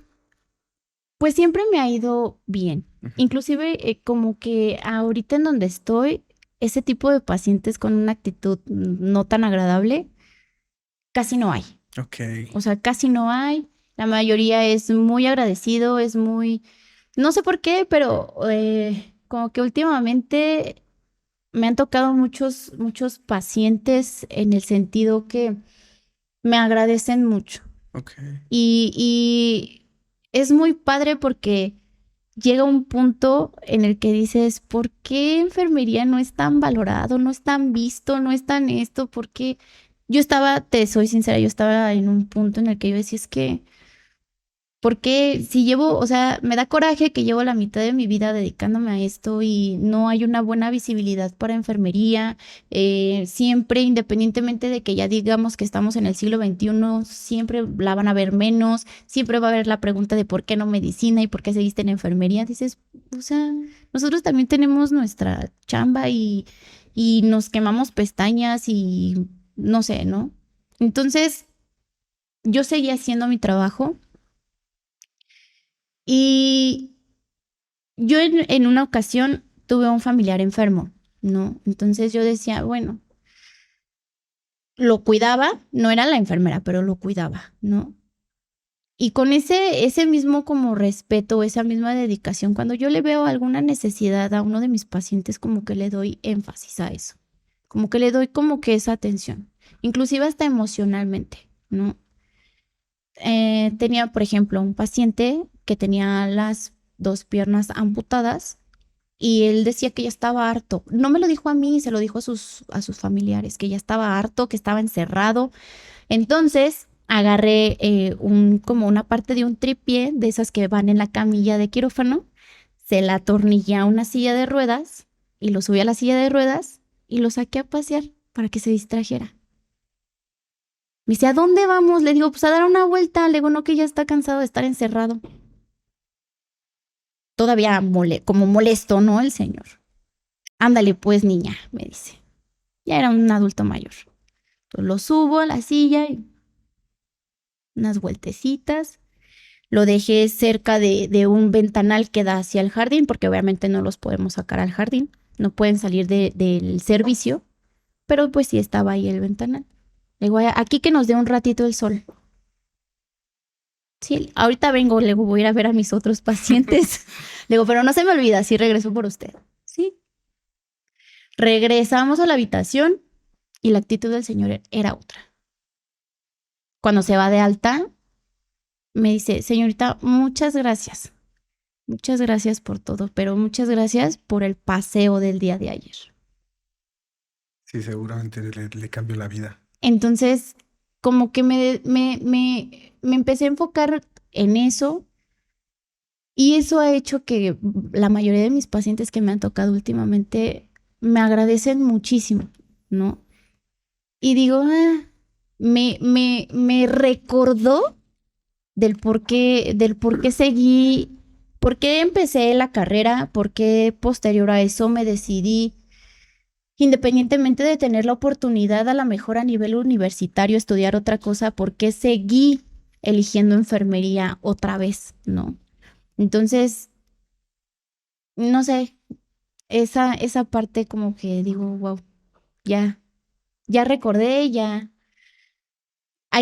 pues siempre me ha ido bien. Ujú. Inclusive como que ahorita en donde estoy, ese tipo de pacientes con una actitud no tan agradable, casi no hay. Ok, O sea, casi no hay. La mayoría es muy agradecido, es muy, no sé por qué, pero como que últimamente me han tocado muchos pacientes en el sentido que me agradecen mucho. ok. Y es muy padre porque llega un punto en el que dices, ¿por qué enfermería no es tan valorado, no es tan visto, no es tan esto? Porque yo estaba, te soy sincera, yo estaba en un punto en el que yo decía, es que porque si llevo, o sea, me da coraje que llevo la mitad de mi vida dedicándome a esto y no hay una buena visibilidad para enfermería. Siempre, independientemente de que ya digamos que estamos en el siglo XXI, siempre la van a ver menos, siempre va a haber la pregunta de por qué no medicina y por qué seguiste en enfermería. Dices, o sea, nosotros también tenemos nuestra chamba y nos quemamos pestañas y no sé, ¿no? Entonces, yo seguía haciendo mi trabajo. Y yo en una ocasión tuve un familiar enfermo, ¿no? Entonces yo decía, bueno, lo cuidaba, no era la enfermera, pero lo cuidaba, ¿no? Y con ese mismo como respeto, esa misma dedicación, cuando yo le veo alguna necesidad a uno de mis pacientes, como que le doy énfasis a eso, como que le doy como que esa atención, inclusive hasta emocionalmente, ¿no? Tenía, por ejemplo, un paciente que tenía las dos piernas amputadas. Y él decía que ya estaba harto. No me lo dijo a mí, se lo dijo a sus familiares, que ya estaba harto, que estaba encerrado. Entonces agarré como una parte de un tripié, de esas que van en la camilla de quirófano, se la atornillé a una silla de ruedas y lo subí a la silla de ruedas y lo saqué a pasear para que se distrajera. Me dice, ¿a dónde vamos? Le digo, pues a dar una vuelta. Le digo, no, que ya está cansado de estar encerrado. Todavía como molesto, ¿no? El señor. Ándale, pues, niña, me dice. Ya era un adulto mayor. Entonces lo subo a la silla y unas vueltecitas. Lo dejé cerca de un ventanal que da hacia el jardín, porque obviamente no los podemos sacar al jardín. No pueden salir del servicio, pero pues sí estaba ahí el ventanal. Le digo, aquí que nos dé un ratito el sol. Sí, ahorita vengo, le digo, voy a ir a ver a mis otros pacientes. Le digo, pero no se me olvida, sí regreso por usted. Sí. Regresamos a la habitación y la actitud del señor era otra. Cuando se va de alta, me dice, señorita, muchas gracias. Muchas gracias por todo, pero muchas gracias por el paseo del día de ayer. Sí, seguramente le cambió la vida. Entonces, como que me empecé a enfocar en eso y eso ha hecho que la mayoría de mis pacientes que me han tocado últimamente me agradecen muchísimo, ¿no? Y digo, me recordó del por qué seguí, por qué empecé la carrera, por qué posterior a eso me decidí, independientemente de tener la oportunidad a lo mejor a nivel universitario estudiar otra cosa, por qué seguí eligiendo enfermería otra vez, ¿no? Entonces, no sé, esa parte como que digo, wow, ya recordé, ya.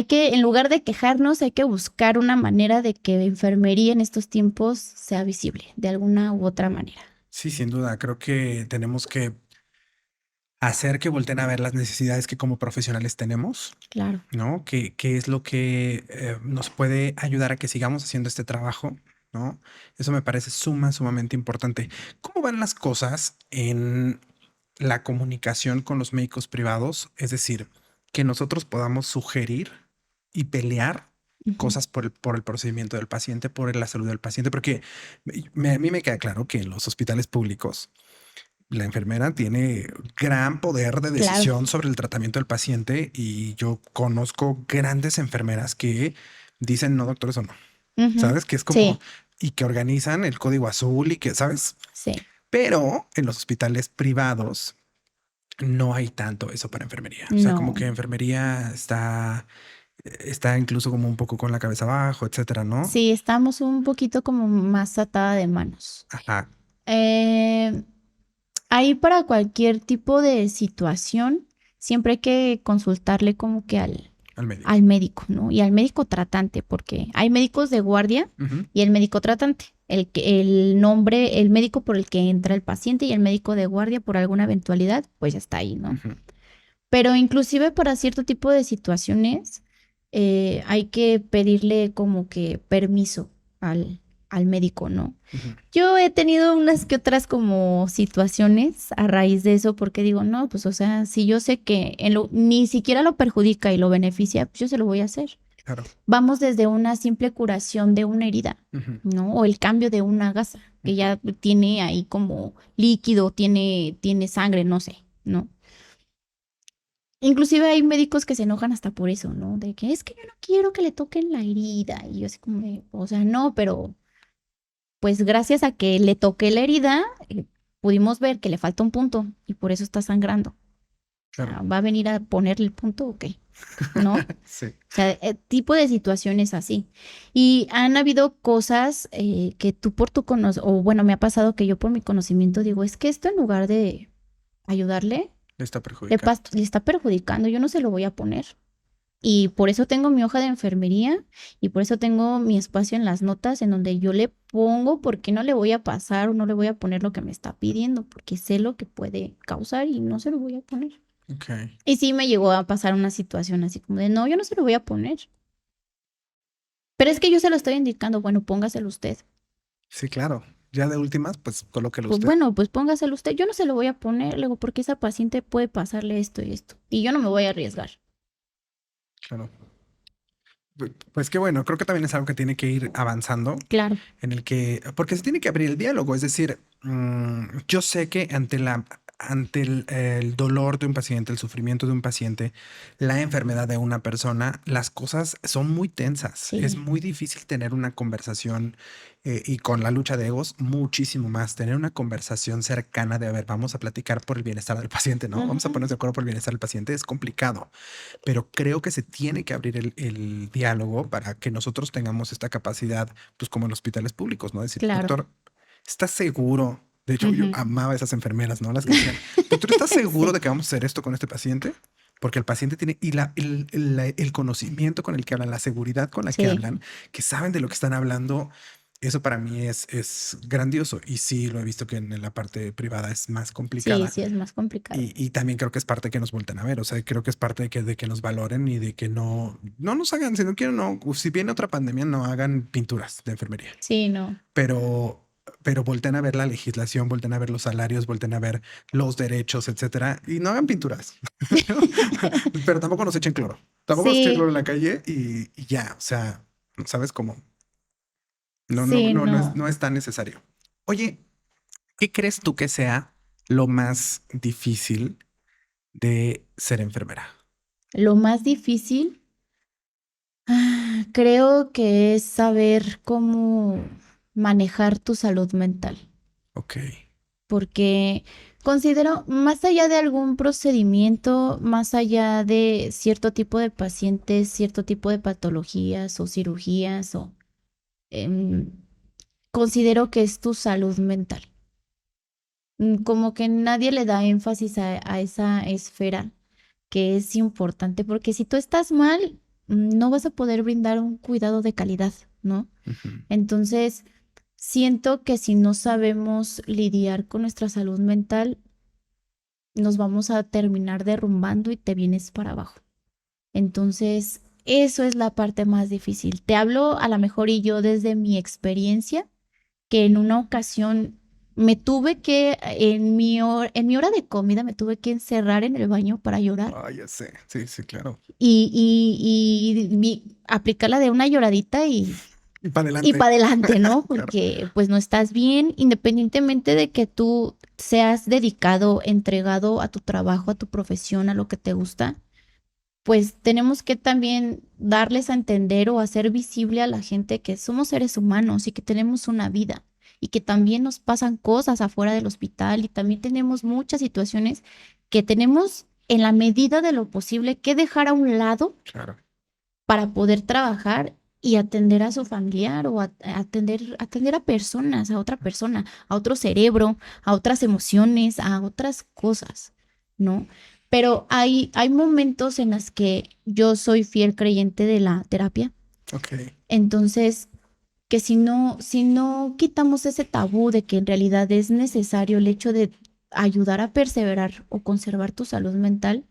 En lugar de quejarnos, hay que buscar una manera de que enfermería en estos tiempos sea visible, de alguna u otra manera. Sí, sin duda. Creo que tenemos que hacer que volteen a ver las necesidades que como profesionales tenemos, Claro. ¿no? ¿Qué es lo que nos puede ayudar a que sigamos haciendo este trabajo, ¿no? Eso me parece sumamente importante. ¿Cómo van las cosas en la comunicación con los médicos privados? Es decir, que nosotros podamos sugerir y pelear Ujú. cosas por el procedimiento del paciente, por la salud del paciente, porque a mí me queda claro que en los hospitales públicos la enfermera tiene gran poder de Claro. decisión sobre el tratamiento del paciente y yo conozco grandes enfermeras que dicen no, doctor, eso no. Ujú. ¿Sabes? Que es como Sí, y que organizan el código azul y que, ¿sabes? sí. Pero en los hospitales privados no hay tanto eso para enfermería. O sea, como No. que enfermería está incluso como un poco con la cabeza abajo, etcétera, ¿no? Sí, estamos un poquito como más atada de manos. Ajá, Eh, Ahí para cualquier tipo de situación, siempre hay que consultarle como que al médico. al médico, ¿no? Y al médico tratante, porque hay médicos de guardia Ujú, y el médico tratante. El nombre, el médico por el que entra el paciente y el médico de guardia por alguna eventualidad, pues ya está ahí, ¿no? ujú. Pero inclusive para cierto tipo de situaciones hay que pedirle como que permiso al médico, ¿no? Ujú. Yo he tenido unas que otras como situaciones a raíz de eso porque digo, no, pues o sea, si yo sé que ni siquiera lo perjudica y lo beneficia, pues yo se lo voy a hacer. Claro. Vamos desde una simple curación de una herida, Ujú, ¿no? O el cambio de una gasa que ujú. ya tiene ahí como líquido, tiene sangre, no sé, ¿no? Inclusive hay médicos que se enojan hasta por eso, ¿no? De que es que yo no quiero que le toquen la herida. Y yo así como de, o sea, no, pero pues gracias a que le toqué la herida, pudimos ver que le falta un punto y por eso está sangrando. O Claro. sea, ¿va a venir a ponerle el punto o qué? ¿No? O Sí. sea, tipo de situaciones así. Y han habido cosas que tú por tu conocimiento, o bueno, me ha pasado que yo por mi conocimiento digo, es que esto en lugar de ayudarle, Le está perjudicando. le está perjudicando, yo no se lo voy a poner. Y por eso tengo mi hoja de enfermería y por eso tengo mi espacio en las notas en donde yo le pongo por qué no le voy a pasar o no le voy a poner lo que me está pidiendo, porque sé lo que puede causar y no se lo voy a poner. Ok. Y sí me llegó a pasar una situación así como de, no, yo no se lo voy a poner. Pero es que yo se lo estoy indicando, bueno, póngaselo usted. Sí, claro. Ya de últimas, pues colóquelo Pues usted. bueno, pues póngaselo usted. Yo no se lo voy a poner, luego, porque esa paciente puede pasarle esto y esto. Y yo no me voy a arriesgar. Claro. Pues qué bueno, creo que también es algo que tiene que ir avanzando, Claro, en el que, porque se tiene que abrir el diálogo, es decir, yo sé que ante el dolor de un paciente, el sufrimiento de un paciente, la enfermedad de una persona, las cosas son muy tensas. Es sí, muy difícil tener una conversación y con la lucha de egos, muchísimo más, tener una conversación cercana de, a ver, vamos a platicar por el bienestar del paciente, ¿no? Vamos a ujú, ponernos de acuerdo por el bienestar del paciente, es complicado, pero creo que se tiene que abrir el diálogo para que nosotros tengamos esta capacidad, pues como en los hospitales públicos, ¿no? Decir, claro. doctor, ¿estás seguro? De hecho, yo Ujú. amaba a esas enfermeras, ¿no? Las que decían, doctor, ¿estás seguro Sí, de que vamos a hacer esto con este paciente? Porque el paciente tiene, y el conocimiento con el que hablan, la seguridad con la que sí, hablan, que saben de lo que están hablando, eso para mí es grandioso. Y sí, lo he visto que en la parte privada es más sí, complicada. sí, es más complicado. Y también creo que es parte de que nos vuelten a ver, o sea, creo que es parte de que nos valoren y de que no nos hagan, si no quieren, no, si viene otra pandemia, no hagan pinturas de enfermería, Sí, no. pero, pero volten a ver la legislación, volten a ver los salarios, volten a ver los derechos, etcétera, y no hagan pinturas, pero tampoco nos echen cloro, tampoco nos echen cloro Sí, en la calle y ya, o sea, ¿sabes cómo? sí, no. No es tan necesario. Oye, ¿qué crees tú que sea lo más difícil de ser enfermera? Lo más difícil, creo que es saber cómo manejar tu salud mental, Ok. porque considero, más allá de algún procedimiento, más allá de cierto tipo de pacientes, cierto tipo de patologías o cirugías, em, considero que es tu salud mental. Como que nadie le da énfasis a esa esfera que es importante, porque si tú estás mal, no vas a poder brindar un cuidado de calidad, ¿no? Ujú. Entonces, siento que si no sabemos lidiar con nuestra salud mental, nos vamos a terminar derrumbando y te vienes para abajo. Entonces, eso es la parte más difícil. Te hablo a lo mejor y yo desde mi experiencia que en una ocasión me tuve que, en mi hora de comida, me tuve que encerrar en el baño para llorar Ah, ya sé. Sí, sí, claro. aplicar la de una lloradita Y para y adelante. para adelante, ¿no? Claro. Porque pues no estás bien, independientemente de que tú seas dedicado, entregado a tu trabajo, a tu profesión, a lo que te gusta, pues tenemos que también darles a entender o hacer visible a la gente que somos seres humanos y que tenemos una vida y que también nos pasan cosas afuera del hospital y también tenemos muchas situaciones que tenemos en la medida de lo posible que dejar a un lado Claro. para poder trabajar y atender a su familiar o atender a personas, a otra persona, a otro cerebro, a otras emociones, a otras cosas, ¿no? Pero hay momentos en los que yo soy fiel creyente de la terapia. Ok. Entonces, que si no quitamos ese tabú de que en realidad es necesario el hecho de ayudar a perseverar o conservar tu salud mental,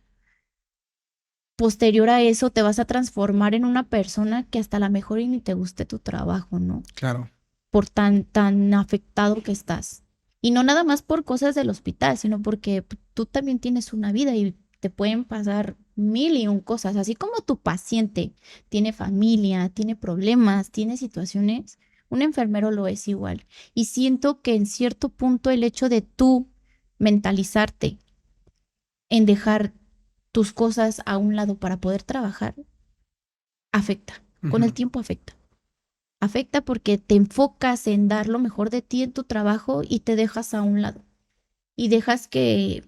posterior a eso te vas a transformar en una persona que hasta la mejor y ni te guste tu trabajo, ¿no? Claro. Por tan afectado que estás. Y no nada más por cosas del hospital, sino porque tú también tienes una vida y te pueden pasar mil y un cosas. Así como tu paciente tiene familia, tiene problemas, tiene situaciones, un enfermero lo es igual. Y siento que en cierto punto el hecho de tú mentalizarte en dejar tus cosas a un lado para poder trabajar, afecta. Con el Ujú. tiempo afecta. Afecta porque te enfocas en dar lo mejor de ti en tu trabajo y te dejas a un lado. Y dejas que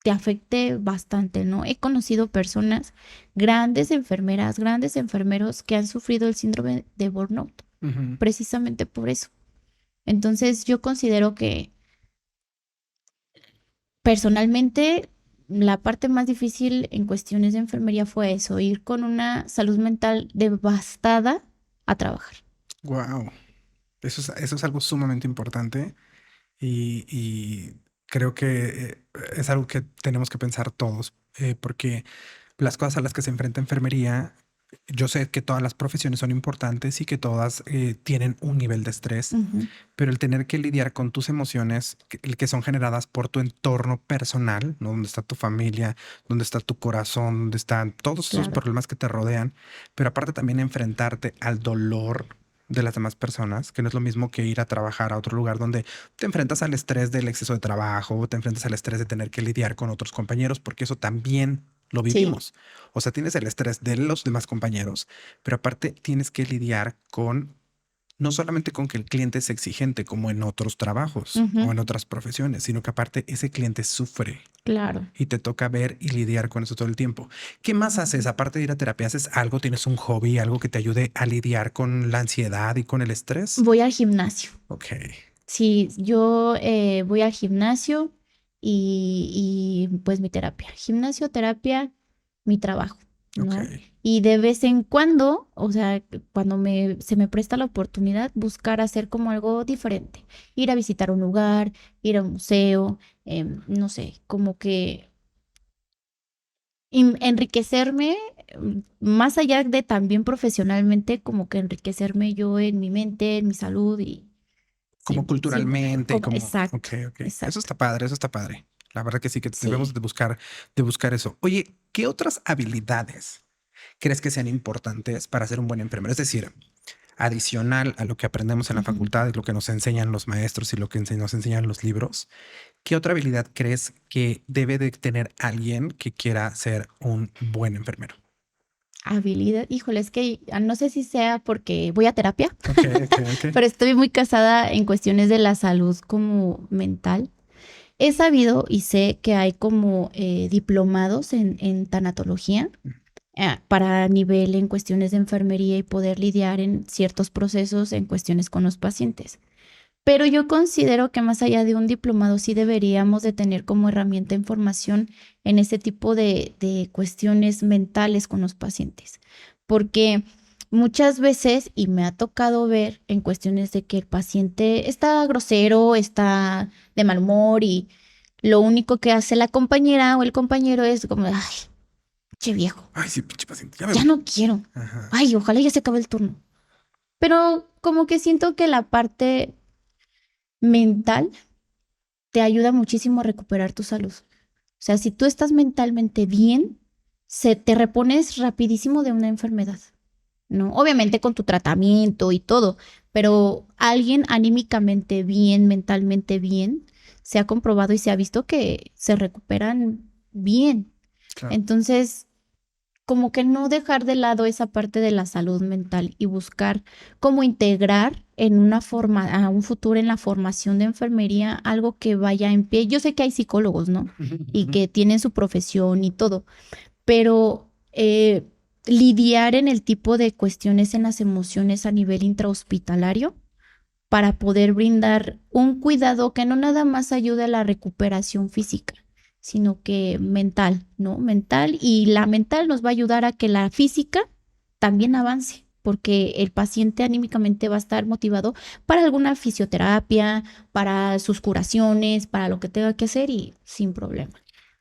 te afecte bastante, ¿no? He conocido personas, grandes enfermeras, grandes enfermeros que han sufrido el síndrome de burnout, Ujú. precisamente por eso. Entonces, yo considero que personalmente la parte más difícil en cuestiones de enfermería fue eso, ir con una salud mental devastada a trabajar. Wow. Eso es algo sumamente importante y creo que es algo que tenemos que pensar todos, porque las cosas a las que se enfrenta enfermería, yo sé que todas las profesiones son importantes y que todas tienen un nivel de estrés, Ujú, pero el tener que lidiar con tus emociones que son generadas por tu entorno personal, ¿no? Donde está tu familia, donde está tu corazón, donde están todos esos claro, problemas que te rodean, pero aparte también enfrentarte al dolor de las demás personas, que no es lo mismo que ir a trabajar a otro lugar donde te enfrentas al estrés del exceso de trabajo, te enfrentas al estrés de tener que lidiar con otros compañeros, porque eso también lo sí. vivimos. O sea, tienes el estrés de los demás compañeros, pero aparte tienes que lidiar con no solamente con que el cliente es exigente como en otros trabajos o Ujú, en otras profesiones, sino que aparte ese cliente sufre claro. y te toca ver y lidiar con eso todo el tiempo. ¿Qué más haces? Aparte de ir a terapia, ¿haces algo? ¿Tienes un hobby, algo que te ayude a lidiar con la ansiedad y con el estrés? Voy al gimnasio. Ok, Sí, yo voy al gimnasio y pues mi terapia. Gimnasio, terapia, mi trabajo, ok. ¿no? Y de vez en cuando, o sea, cuando se me presta la oportunidad, buscar hacer como algo diferente. Ir a visitar un lugar, ir a un museo, no sé, como que enriquecerme, más allá de también profesionalmente, como que enriquecerme yo en mi mente, en mi salud y Como sí, sí, culturalmente, como, ok, exacto, ok. Eso exacto. está padre, eso está padre. La verdad que sí que debemos Sí, de buscar eso. Oye, ¿qué otras habilidades crees que sean importantes para ser un buen enfermero? Es decir, adicional a lo que aprendemos en la ujú. facultad, lo que nos enseñan los maestros y lo que nos enseñan los libros, ¿qué otra habilidad crees que debe de tener alguien que quiera ser un buen enfermero? Habilidad, híjole, es que no sé si sea porque voy a terapia, Ok, ok, ok. pero estoy muy casada en cuestiones de la salud como mental. He sabido y sé que hay como diplomados en tanatología para nivel en cuestiones de enfermería y poder lidiar en ciertos procesos en cuestiones con los pacientes. Pero yo considero que más allá de un diplomado sí deberíamos de tener como herramienta información en ese tipo de cuestiones mentales con los pacientes. Porque muchas veces, y me ha tocado ver en cuestiones de que el paciente está grosero, está de mal humor y lo único que hace la compañera o el compañero es como, ay, che viejo, Ay, sí, pinche paciente, ya me ya voy. no quiero. Ajá. Ay, ojalá ya se acabe el turno. Pero como que siento que la parte mental te ayuda muchísimo a recuperar tu salud. O sea, si tú estás mentalmente bien, se te repones rapidísimo de una enfermedad, ¿no? Obviamente con tu tratamiento y todo, pero alguien anímicamente bien, mentalmente bien, se ha comprobado y se ha visto que se recuperan bien. Claro. Entonces, como que no dejar de lado esa parte de la salud mental y buscar cómo integrar en una forma, a un futuro en la formación de enfermería, algo que vaya en pie. Yo sé que hay psicólogos, ¿no? Y que tienen su profesión y todo, pero lidiar en el tipo de cuestiones en las emociones a nivel intrahospitalario para poder brindar un cuidado que no nada más ayude a la recuperación física, sino que mental, ¿no? Mental, y la mental nos va a ayudar a que la física también avance, porque el paciente anímicamente va a estar motivado para alguna fisioterapia, para sus curaciones, para lo que tenga que hacer y sin problema.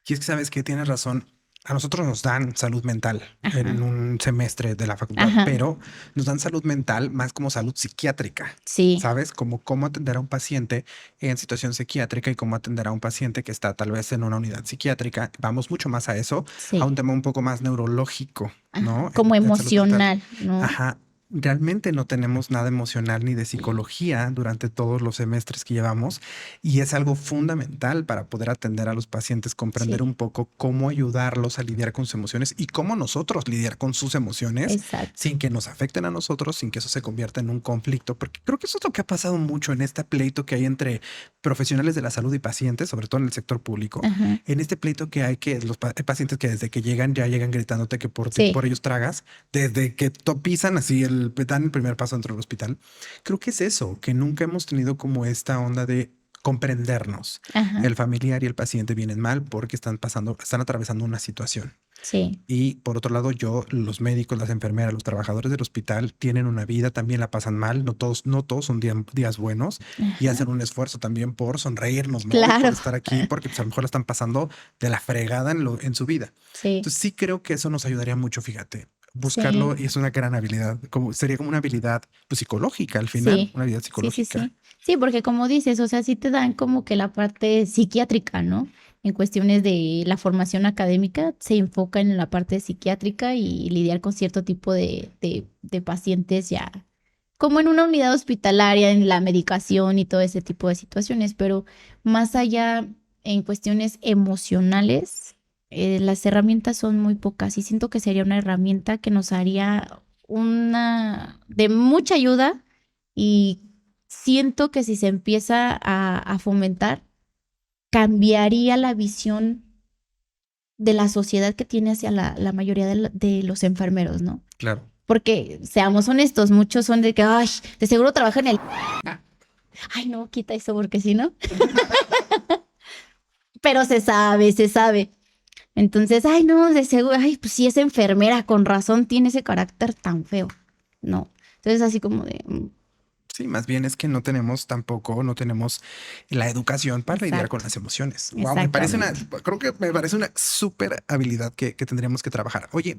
Y es que sabes que tienes razón. A nosotros nos dan salud mental Ajá, en un semestre de la facultad, ajá, pero nos dan salud mental más como salud psiquiátrica. sí, ¿Sabes? Como cómo atender a un paciente en situación psiquiátrica y cómo atender a un paciente que está tal vez en una unidad psiquiátrica. Vamos mucho más a eso, a un sí, tema un poco más neurológico, ajá, ¿no? como En salud mental. emocional, ¿no? Ajá. Realmente no tenemos nada emocional ni de psicología durante todos los semestres que llevamos y es algo fundamental para poder atender a los pacientes, comprender Sí, un poco cómo ayudarlos a lidiar con sus emociones y cómo nosotros lidiar con sus emociones exacto, sin que nos afecten a nosotros, sin que eso se convierta en un conflicto, porque creo que eso es lo que ha pasado mucho en este pleito que hay entre profesionales de la salud y pacientes, sobre todo en el sector público, ajá, en este pleito que hay que hay pacientes que desde que llegan ya llegan gritándote que por sí, ellos tragas desde que pisan así, dan el primer paso dentro del hospital. Creo que es eso, que nunca hemos tenido como esta onda de comprendernos. ajá, El familiar y el paciente vienen mal porque están atravesando una situación. sí, Y por otro lado, los médicos, las enfermeras, los trabajadores del hospital tienen una vida, también la pasan mal, no todos son días buenos y ajá, hacen un esfuerzo también por sonreírnos, ¿no? Y por claro, estar aquí, porque pues, a lo mejor la están pasando de la fregada en su vida. sí, Entonces sí creo que eso nos ayudaría mucho, fíjate, buscarlo sí. y es una gran habilidad, sería como una habilidad pues, psicológica al final, Sí, una habilidad sí, sí, psicológica. sí. Sí, porque como dices, o sea, sí te dan como que la parte psiquiátrica, ¿no? En cuestiones de la formación académica, se enfoca en la parte psiquiátrica y lidiar con cierto tipo de pacientes ya, como en una unidad hospitalaria, en la medicación y todo ese tipo de situaciones, pero más allá en cuestiones emocionales, las herramientas son muy pocas y siento que sería una herramienta que nos haría una de mucha ayuda y siento que si se empieza a fomentar, cambiaría la visión de la sociedad que tiene hacia la mayoría de los enfermeros, ¿no? Claro. Porque seamos honestos, muchos son de que, ay, de seguro trabaja en el... Ay, no, quita eso porque si no. Pero se sabe, se sabe. Entonces, ay, no, de seguro, ay, pues si es enfermera, con razón tiene ese carácter tan feo. No. Entonces, así como de, Sí, más bien es que no tenemos la educación para lidiar con exacto, las emociones. Wow, exactamente. creo que me parece una súper habilidad que tendríamos que trabajar. Oye,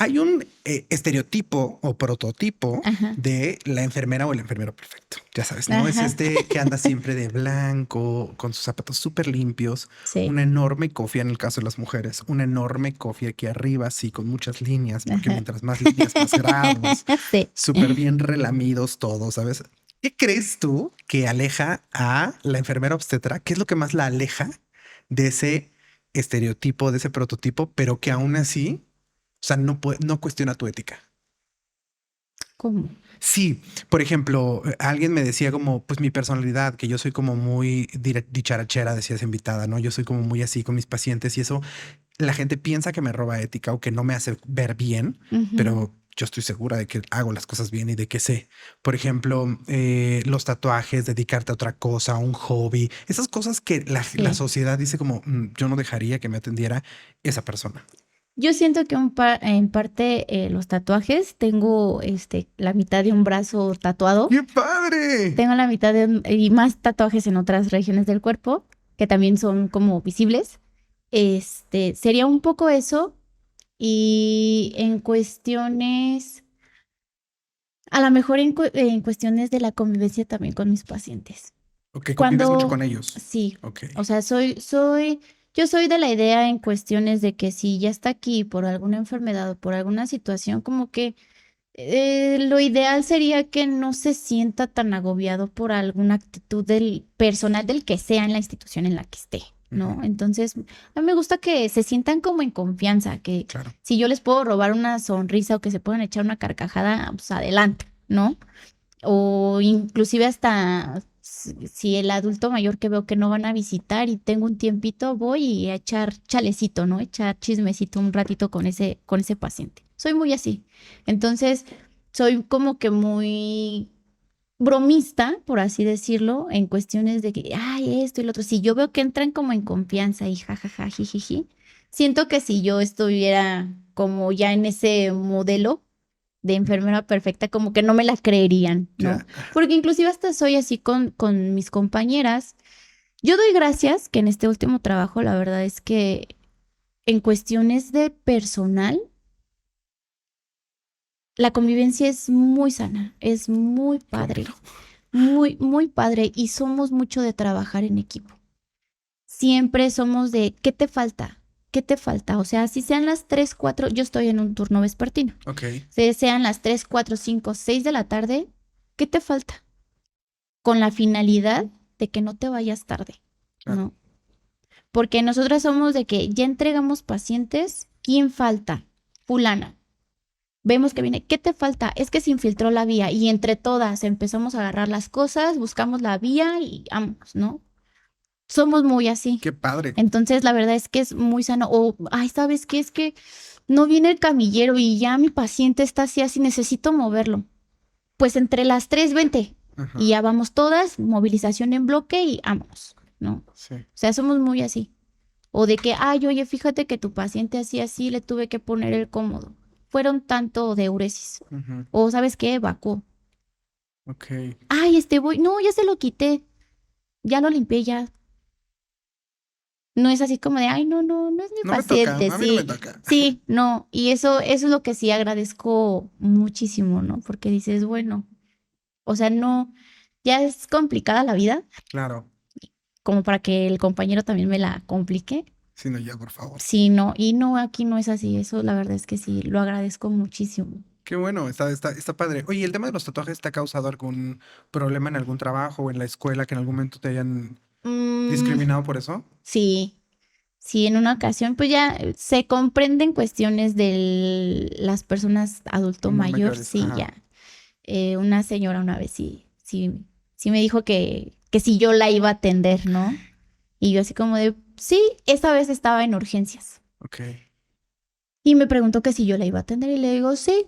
hay un estereotipo o prototipo Ajá, de la enfermera o el enfermero perfecto. Ya sabes, ¿no? Es ajá, este que anda siempre de blanco, con sus zapatos súper limpios, sí, una enorme cofia en el caso de las mujeres, una enorme cofia aquí arriba, así con muchas líneas, porque ajá. mientras más líneas, más grados, Sí. súper bien relamidos todos, ¿sabes? ¿Qué crees tú que aleja a la enfermera obstetra? ¿Qué es lo que más la aleja de ese estereotipo, de ese prototipo, pero que aún así, o sea, no cuestiona tu ética? ¿Cómo? Sí, por ejemplo, alguien me decía como, pues mi personalidad, que yo soy como muy dicharachera, decía esa invitada, ¿no? Yo soy como muy así con mis pacientes y eso, la gente piensa que me roba ética o que no me hace ver bien, Ujú, pero yo estoy segura de que hago las cosas bien y de que sé. Por ejemplo, los tatuajes, dedicarte a otra cosa, a un hobby, esas cosas que la sí. sociedad dice como, yo no dejaría que me atendiera esa persona." Yo siento que en parte los tatuajes, tengo la mitad de un brazo tatuado, ¡Qué padre! tengo la mitad y más tatuajes en otras regiones del cuerpo, que también son como visibles. Sería un poco eso. Y en cuestiones, a lo mejor en cuestiones de la convivencia también con mis pacientes. Ok, convives mucho Cuando, con ellos. sí, Ok. o sea, yo soy de la idea en cuestiones de que si ya está aquí por alguna enfermedad o por alguna situación, como que lo ideal sería que no se sienta tan agobiado por alguna actitud del personal del que sea en la institución en la que esté. ¿no? Ujú. Entonces, a mí me gusta que se sientan como en confianza, que Claro. si yo les puedo robar una sonrisa o que se puedan echar una carcajada, pues adelante, ¿no? O inclusive hasta si el adulto mayor que veo que no van a visitar y tengo un tiempito, voy a echar chalecito, ¿no? Echar chismecito un ratito con ese paciente. Soy muy así. Entonces, soy como que muy bromista, por así decirlo, en cuestiones de que, ay, esto y lo otro. Si yo veo que entran como en confianza y jajaja, jijiji, siento que si yo estuviera como ya en ese modelo de enfermera perfecta, como que no me la creerían, ¿no? Ya. Porque inclusive hasta soy así con mis compañeras. Yo doy gracias que en este último trabajo, la verdad es que en cuestiones de personal, la convivencia es muy sana, es muy Qué bueno. padre, muy, muy padre y somos mucho de trabajar en equipo. Siempre somos de, ¿qué te falta? ¿Qué te falta? O sea, si sean las 3 4 yo estoy en un turno vespertino. Ok. Si sean las 3 4 5 6 de la tarde, ¿qué te falta? Con la finalidad de que no te vayas tarde, Claro. ¿no? Porque nosotras somos de que ya entregamos pacientes, ¿quién falta? Fulana. Vemos que viene, ¿qué te falta? Es que se infiltró la vía y entre todas empezamos a agarrar las cosas, buscamos la vía y vamos, ¿no? Somos muy así. Qué padre. Entonces, la verdad es que es muy sano. O, ay, ¿sabes qué? Es que no viene el camillero y ya mi paciente está así, así, necesito moverlo. Pues entre las 3 vente Ajá. y ya vamos todas, movilización en bloque y vámonos, ¿no? O Sí. sea, somos muy así. O de que, ay, oye, fíjate que tu paciente así, así, le tuve que poner el cómodo. Fueron tanto de uresis. Ujú. O, ¿sabes qué? Evacuó. Ok. Ay, voy, no, ya se lo quité, ya lo limpié, ya. No es así como de, ay, no, no, no es mi No me toca. paciente, A mí no me sí, toca. sí, no. Y eso es lo que sí agradezco muchísimo, ¿no? Porque dices, bueno, o sea, no, ya es complicada la vida, Claro. como para que el compañero también me la complique. Sí, no, ya, por favor. Sí, no, y no, aquí no es así, eso la verdad es que sí, lo agradezco muchísimo. Qué bueno, está padre. Oye, ¿el tema de los tatuajes te ha causado algún problema en algún trabajo o en la escuela que en algún momento te hayan Mm, discriminado por eso? sí, sí, en una ocasión, pues ya se comprenden cuestiones de las personas adulto Muy mayor, mayores. sí, Ajá. ya. Una señora una vez sí me dijo que si yo la iba a atender, ¿no? Y yo así como de, sí, esta vez estaba en urgencias. Ok. Y me preguntó que si yo la iba a atender y le digo, sí.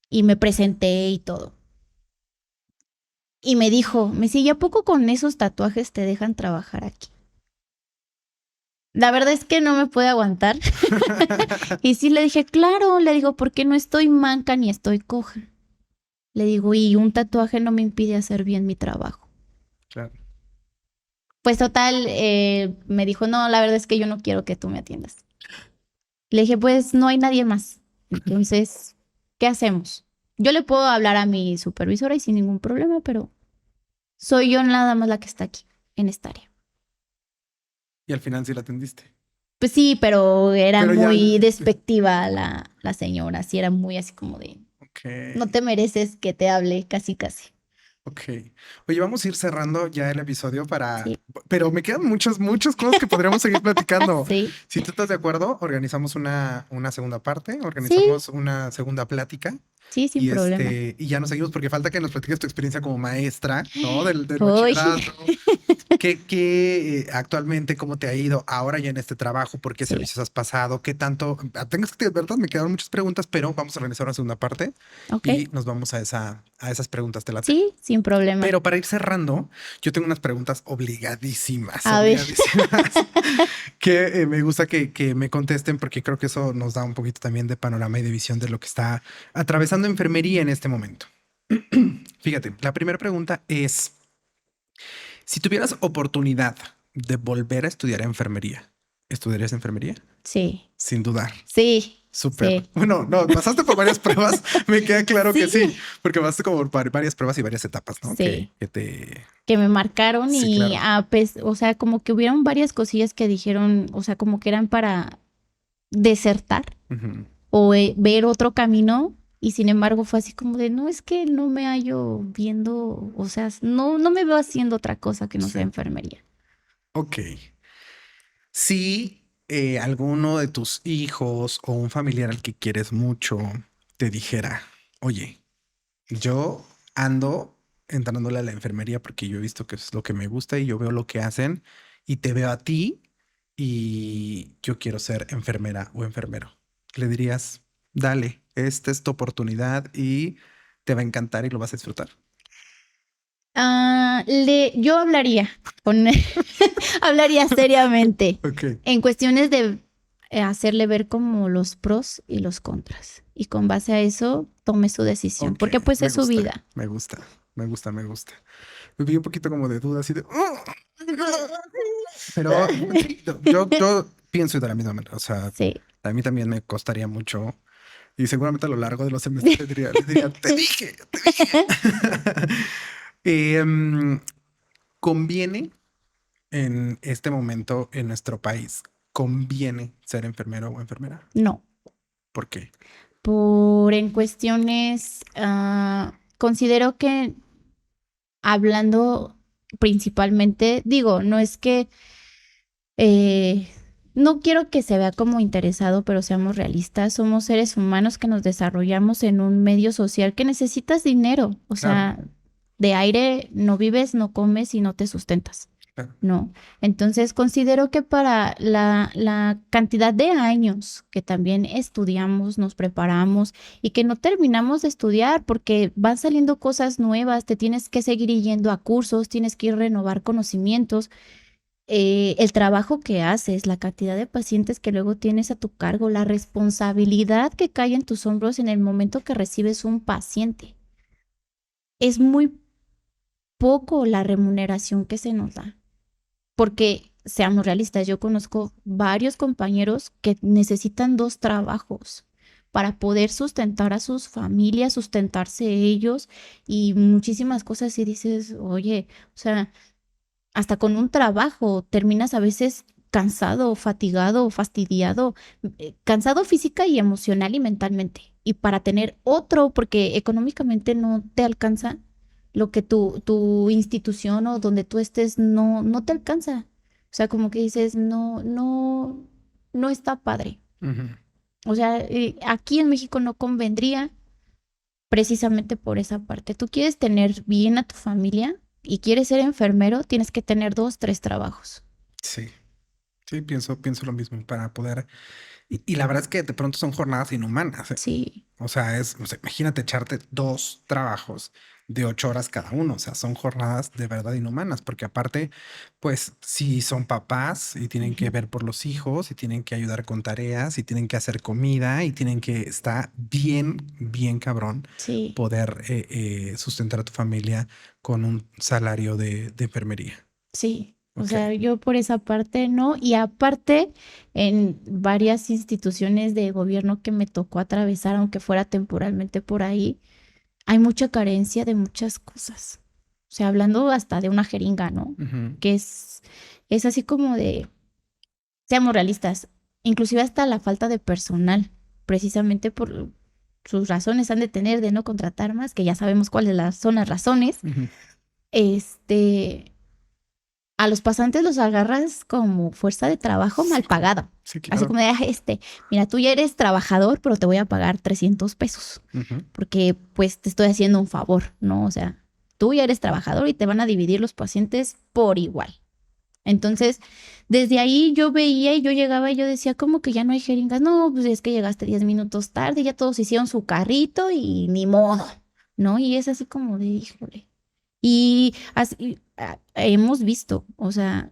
Y me presenté y todo. Y me dice, ¿y a poco con esos tatuajes te dejan trabajar aquí? La verdad es que no me pude aguantar. Y sí le dije, claro, le digo, porque no estoy manca ni estoy coja. Le digo, y un tatuaje no me impide hacer bien mi trabajo. Claro. Pues total, me dijo, no, la verdad es que yo no quiero que tú me atiendas. Le dije, pues no hay nadie más. Entonces, ¿qué hacemos? Yo le puedo hablar a mi supervisora y sin ningún problema, pero soy yo nada más la que está aquí, en esta área. Y al final sí la atendiste. Pues sí, pero era Pero ya. muy despectiva la señora, sí, era muy así como de, Ok. no te mereces que te hable, casi, casi. Ok. Oye, vamos a ir cerrando ya el episodio Sí, Pero me quedan muchas cosas que podríamos seguir platicando. sí, Si tú estás de acuerdo, organizamos una segunda parte, sí, organizamos una segunda plática. sí, sin problema. Y ya nos seguimos porque falta que nos platiques tu experiencia como maestra, ¿no? Del Uy, bachillerato. Actualmente, cómo te ha ido ahora ya en este trabajo? ¿Por qué sí, servicios has pasado? ¿Qué tanto? Tengo que, de verdad, me quedaron muchas preguntas, pero vamos a organizar una segunda parte ok, y nos vamos a esas preguntas, ¿te late? sí, sin problema. Pero para ir cerrando, yo tengo unas preguntas obligadísimas, A ver, obligadísimas, que me gusta que me contesten porque creo que eso nos da un poquito también de panorama y de visión de lo que está atravesando enfermería en este momento. Fíjate, la primera pregunta es, si tuvieras oportunidad de volver a estudiar enfermería, ¿estudiarías enfermería? sí, Sin dudar. sí, Súper. sí, Bueno, no, pasaste por varias pruebas. Me queda claro que sí, sí, porque pasaste como por varias pruebas y varias etapas, ¿no? sí. Que te... Que me marcaron Sí, y, claro. o sea, como que hubieron varias cosillas que dijeron, o sea, como que eran para desertar Ujú. o ver otro camino y sin embargo fue así como de, no, es que no me hallo viendo, o sea, no, no me veo haciendo otra cosa que no sea Sí. enfermería. Ok. Si alguno de tus hijos o un familiar al que quieres mucho te dijera, oye, yo ando entrándole a la enfermería porque yo he visto que es lo que me gusta y yo veo lo que hacen y te veo a ti y yo quiero ser enfermera o enfermero. Le dirías, dale, esta es tu oportunidad y te va a encantar y lo vas a disfrutar. Yo hablaría con hablaría seriamente Ok, en cuestiones de hacerle ver como los pros y los contras. Y con base a eso tome su decisión, ok, porque pues me es su gusta, vida. me gusta, me gusta, me gusta. Me vi un poquito como de duda, así de... Pero sí, yo pienso de la misma manera. O sea, Sí. a mí también me costaría mucho. Y seguramente a lo largo de los semestres le diría, te dije, te dije. Em, conviene en este momento en nuestro país, conviene ser enfermero o enfermera. No, ¿Por qué? por en cuestiones, considero que hablando principalmente, digo, no es que Eh, no quiero que se vea como interesado, pero seamos realistas. Somos seres humanos que nos desarrollamos en un medio social que necesitas dinero. O Claro, sea, de aire no vives, no comes y no te sustentas. claro. No. Entonces, considero que para la cantidad de años que también estudiamos, nos preparamos y que no terminamos de estudiar porque van saliendo cosas nuevas, te tienes que seguir yendo a cursos, tienes que ir a renovar conocimientos, el trabajo que haces, la cantidad de pacientes que luego tienes a tu cargo, la responsabilidad que cae en tus hombros en el momento que recibes un paciente. Es muy poco la remuneración que se nos da, porque seamos realistas, yo conozco varios compañeros que necesitan dos trabajos para poder sustentar a sus familias, sustentarse ellos y muchísimas cosas y dices, oye, o sea, hasta con un trabajo terminas a veces cansado, fatigado, fastidiado, cansado física y emocional y mentalmente. Y para tener otro, porque económicamente no te alcanza lo que tu institución o donde tú estés no te alcanza. O sea, como que dices, no está padre. Ujú. O sea, aquí en México no convendría precisamente por esa parte. Tú quieres tener bien a tu familia y quieres ser enfermero, tienes que tener dos, tres trabajos. Sí, sí, pienso lo mismo para poder. Y la verdad es que de pronto son jornadas inhumanas, ¿eh? Sí, O sea, o sea, imagínate echarte dos trabajos de 8 horas cada uno. O sea, son jornadas de verdad inhumanas, porque aparte, pues, si son papás y tienen que ujú, ver por los hijos y tienen que ayudar con tareas y tienen que hacer comida y tienen que estar bien, bien cabrón sí, poder sustentar a tu familia con un salario de enfermería. sí. O Ok. sea, yo por esa parte no. Y aparte, en varias instituciones de gobierno que me tocó atravesar, aunque fuera temporalmente por ahí, hay mucha carencia de muchas cosas. O sea, hablando hasta de una jeringa, ¿no? Ujú, Que es así como de, seamos realistas, inclusive hasta la falta de personal, precisamente por sus razones han de tener de no contratar más, que ya sabemos cuáles son las razones. ujú. Este, a los pasantes los agarras como fuerza de trabajo mal Sí, pagada. sí, Así claro. como de, mira, tú ya eres trabajador, pero te voy a pagar 300 pesos, Ujú, porque pues te estoy haciendo un favor, ¿no? O sea, tú ya eres trabajador y te van a dividir los pacientes por igual. Entonces, desde ahí yo veía y yo llegaba y yo decía, ¿cómo que ya no hay jeringas? No, pues es que llegaste 10 minutos tarde, ya todos hicieron su carrito y ni modo, ¿no? Y es así como de, híjole. Y así, hemos visto, o sea,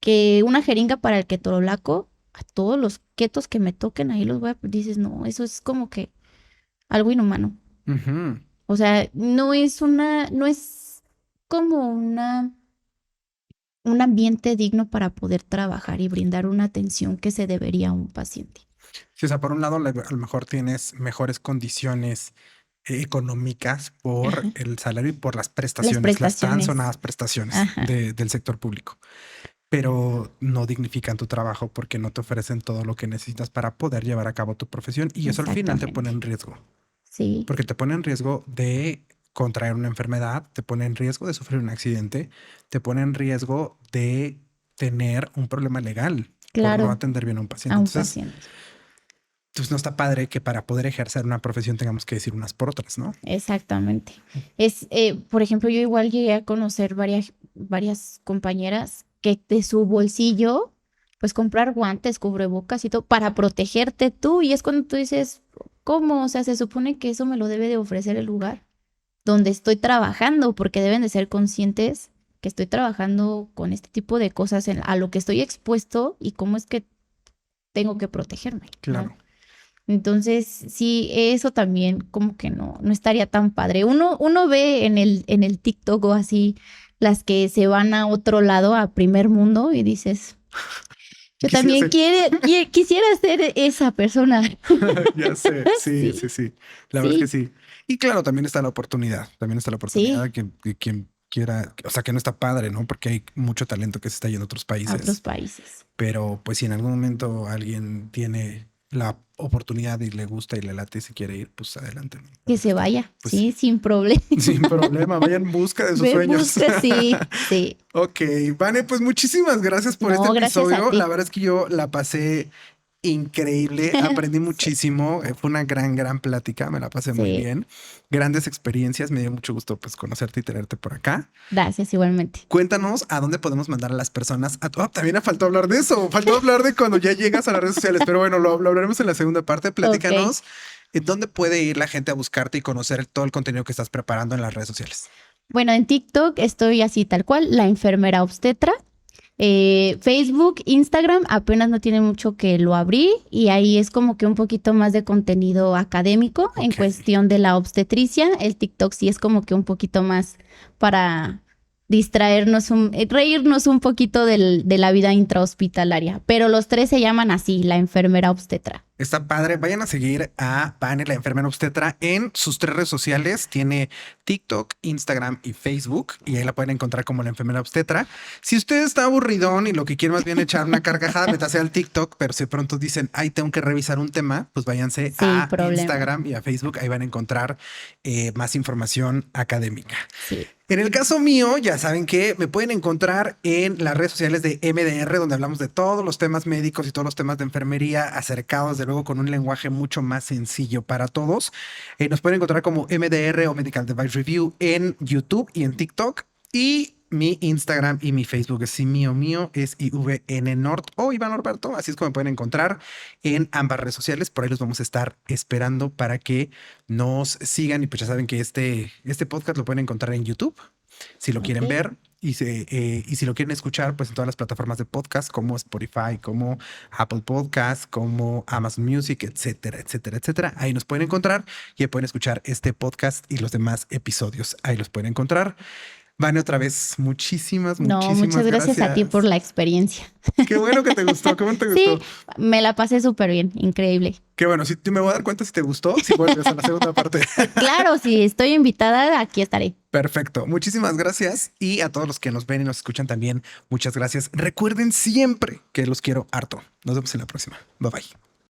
que una jeringa para el ketorolaco, a todos los ketos que me toquen ahí los voy a, dices, no, eso es como que algo inhumano. ujú. O sea, no es como un ambiente digno para poder trabajar y brindar una atención que se debería a un paciente. Sí, o sea, por un lado, a lo mejor tienes mejores condiciones económicas por Ajá. el salario y por Las las tan prestaciones. sonadas prestaciones Ajá, del sector público, pero no dignifican tu trabajo porque no te ofrecen todo lo que necesitas para poder llevar a cabo tu profesión y eso al final te pone exactamente. en riesgo, Sí, porque te pone en riesgo de contraer una enfermedad, te pone en riesgo de sufrir un accidente, te pone en riesgo de tener un problema legal. Claro. por no atender bien a un paciente. A un Entonces, paciente. pues no está padre que para poder ejercer una profesión tengamos que decir unas por otras, ¿no? Exactamente. Por ejemplo, yo igual llegué a conocer varias compañeras que de su bolsillo, pues comprar guantes, cubrebocas y todo para protegerte tú. Y es cuando tú dices, ¿cómo? O sea, se supone que eso me lo debe de ofrecer el lugar donde estoy trabajando, porque deben de ser conscientes que estoy trabajando con este tipo de cosas a lo que estoy expuesto y cómo es que tengo que protegerme, ¿no? Claro. Entonces, sí, eso también como que no estaría tan padre. Uno ve en el TikTok o así las que se van a otro lado, a primer mundo, y dices, yo también quisiera ser esa persona. Ya sé, sí. La verdad es que sí. Y claro, también está la oportunidad. También está la oportunidad Sí, que quien quiera, o sea, que no está padre, ¿no? Porque hay mucho talento que se está yendo a otros a otros países. países. Pero pues si en algún momento alguien tiene la oportunidad y le gusta y le late y se quiere ir, pues adelante, ¿no? Que se vaya, Pues sí, sin problema. sin problema, vayan en busca de sus Me sueños. busca, sí. Ok, Vane, pues muchísimas gracias por este No, gracias a episodio. ti. La verdad es que yo la pasé increíble, aprendí Sí, muchísimo, fue una gran plática, me la pasé muy sí, bien, grandes experiencias, me dio mucho gusto pues conocerte y tenerte por acá. gracias igualmente. Cuéntanos a dónde podemos mandar a las personas. También me faltó hablar de eso, faltó hablar de cuando ya llegas a las redes sociales, pero bueno, lo hablaremos en la segunda parte. Ok. Platícanos en dónde puede ir la gente a buscarte y conocer todo el contenido que estás preparando en las redes sociales. Bueno, en TikTok estoy así tal cual, la enfermera obstetra. Facebook, Instagram, apenas no tiene mucho que lo abrí y ahí es como que un poquito más de contenido académico en Ok. cuestión de la obstetricia. El TikTok sí es como que un poquito más para distraernos, reírnos un poquito de la vida intrahospitalaria, pero los tres se llaman así, la enfermera obstetra. Está padre. Vayan a seguir a Vane, la enfermera obstetra, en sus 3 redes sociales. Tiene TikTok, Instagram y Facebook. Y ahí la pueden encontrar como la enfermera obstetra. Si usted está aburridón y lo que quiere más bien echar una carcajada, métase al TikTok. Pero si pronto dicen, ay, tengo que revisar un tema, pues váyanse Sin a problema. Instagram y a Facebook. Ahí van a encontrar más información académica. Sí. En el caso mío, ya saben que me pueden encontrar en las redes sociales de MDR, donde hablamos de todos los temas médicos y todos los temas de enfermería acercados, de luego, con un lenguaje mucho más sencillo para todos. Nos pueden encontrar como MDR o Medical Device Review en YouTube y en TikTok. Y mi Instagram y mi Facebook es mío es IVNNord o Iván Norberto. Así es como me pueden encontrar en ambas redes sociales. Por ahí los vamos a estar esperando para que nos sigan. Y pues ya saben que este podcast lo pueden encontrar en YouTube si lo quieren Ok. ver. Y si lo quieren escuchar, pues en todas las plataformas de podcast como Spotify, como Apple Podcast, como Amazon Music, etcétera. Ahí nos pueden encontrar y ahí pueden escuchar este podcast y los demás episodios. Ahí los pueden encontrar. Vane, otra vez, muchísimas No, muchas gracias a ti por gracias. la experiencia. Qué bueno que te gustó, ¿cómo te Sí, gustó? me la pasé súper bien, increíble. Qué bueno, si me voy a dar cuenta si te gustó, si vuelves a la segunda parte. Claro, si estoy invitada, aquí estaré. Perfecto, muchísimas gracias y a todos los que nos ven y nos escuchan también, muchas gracias. Recuerden siempre que los quiero harto. Nos vemos en la próxima. Bye bye.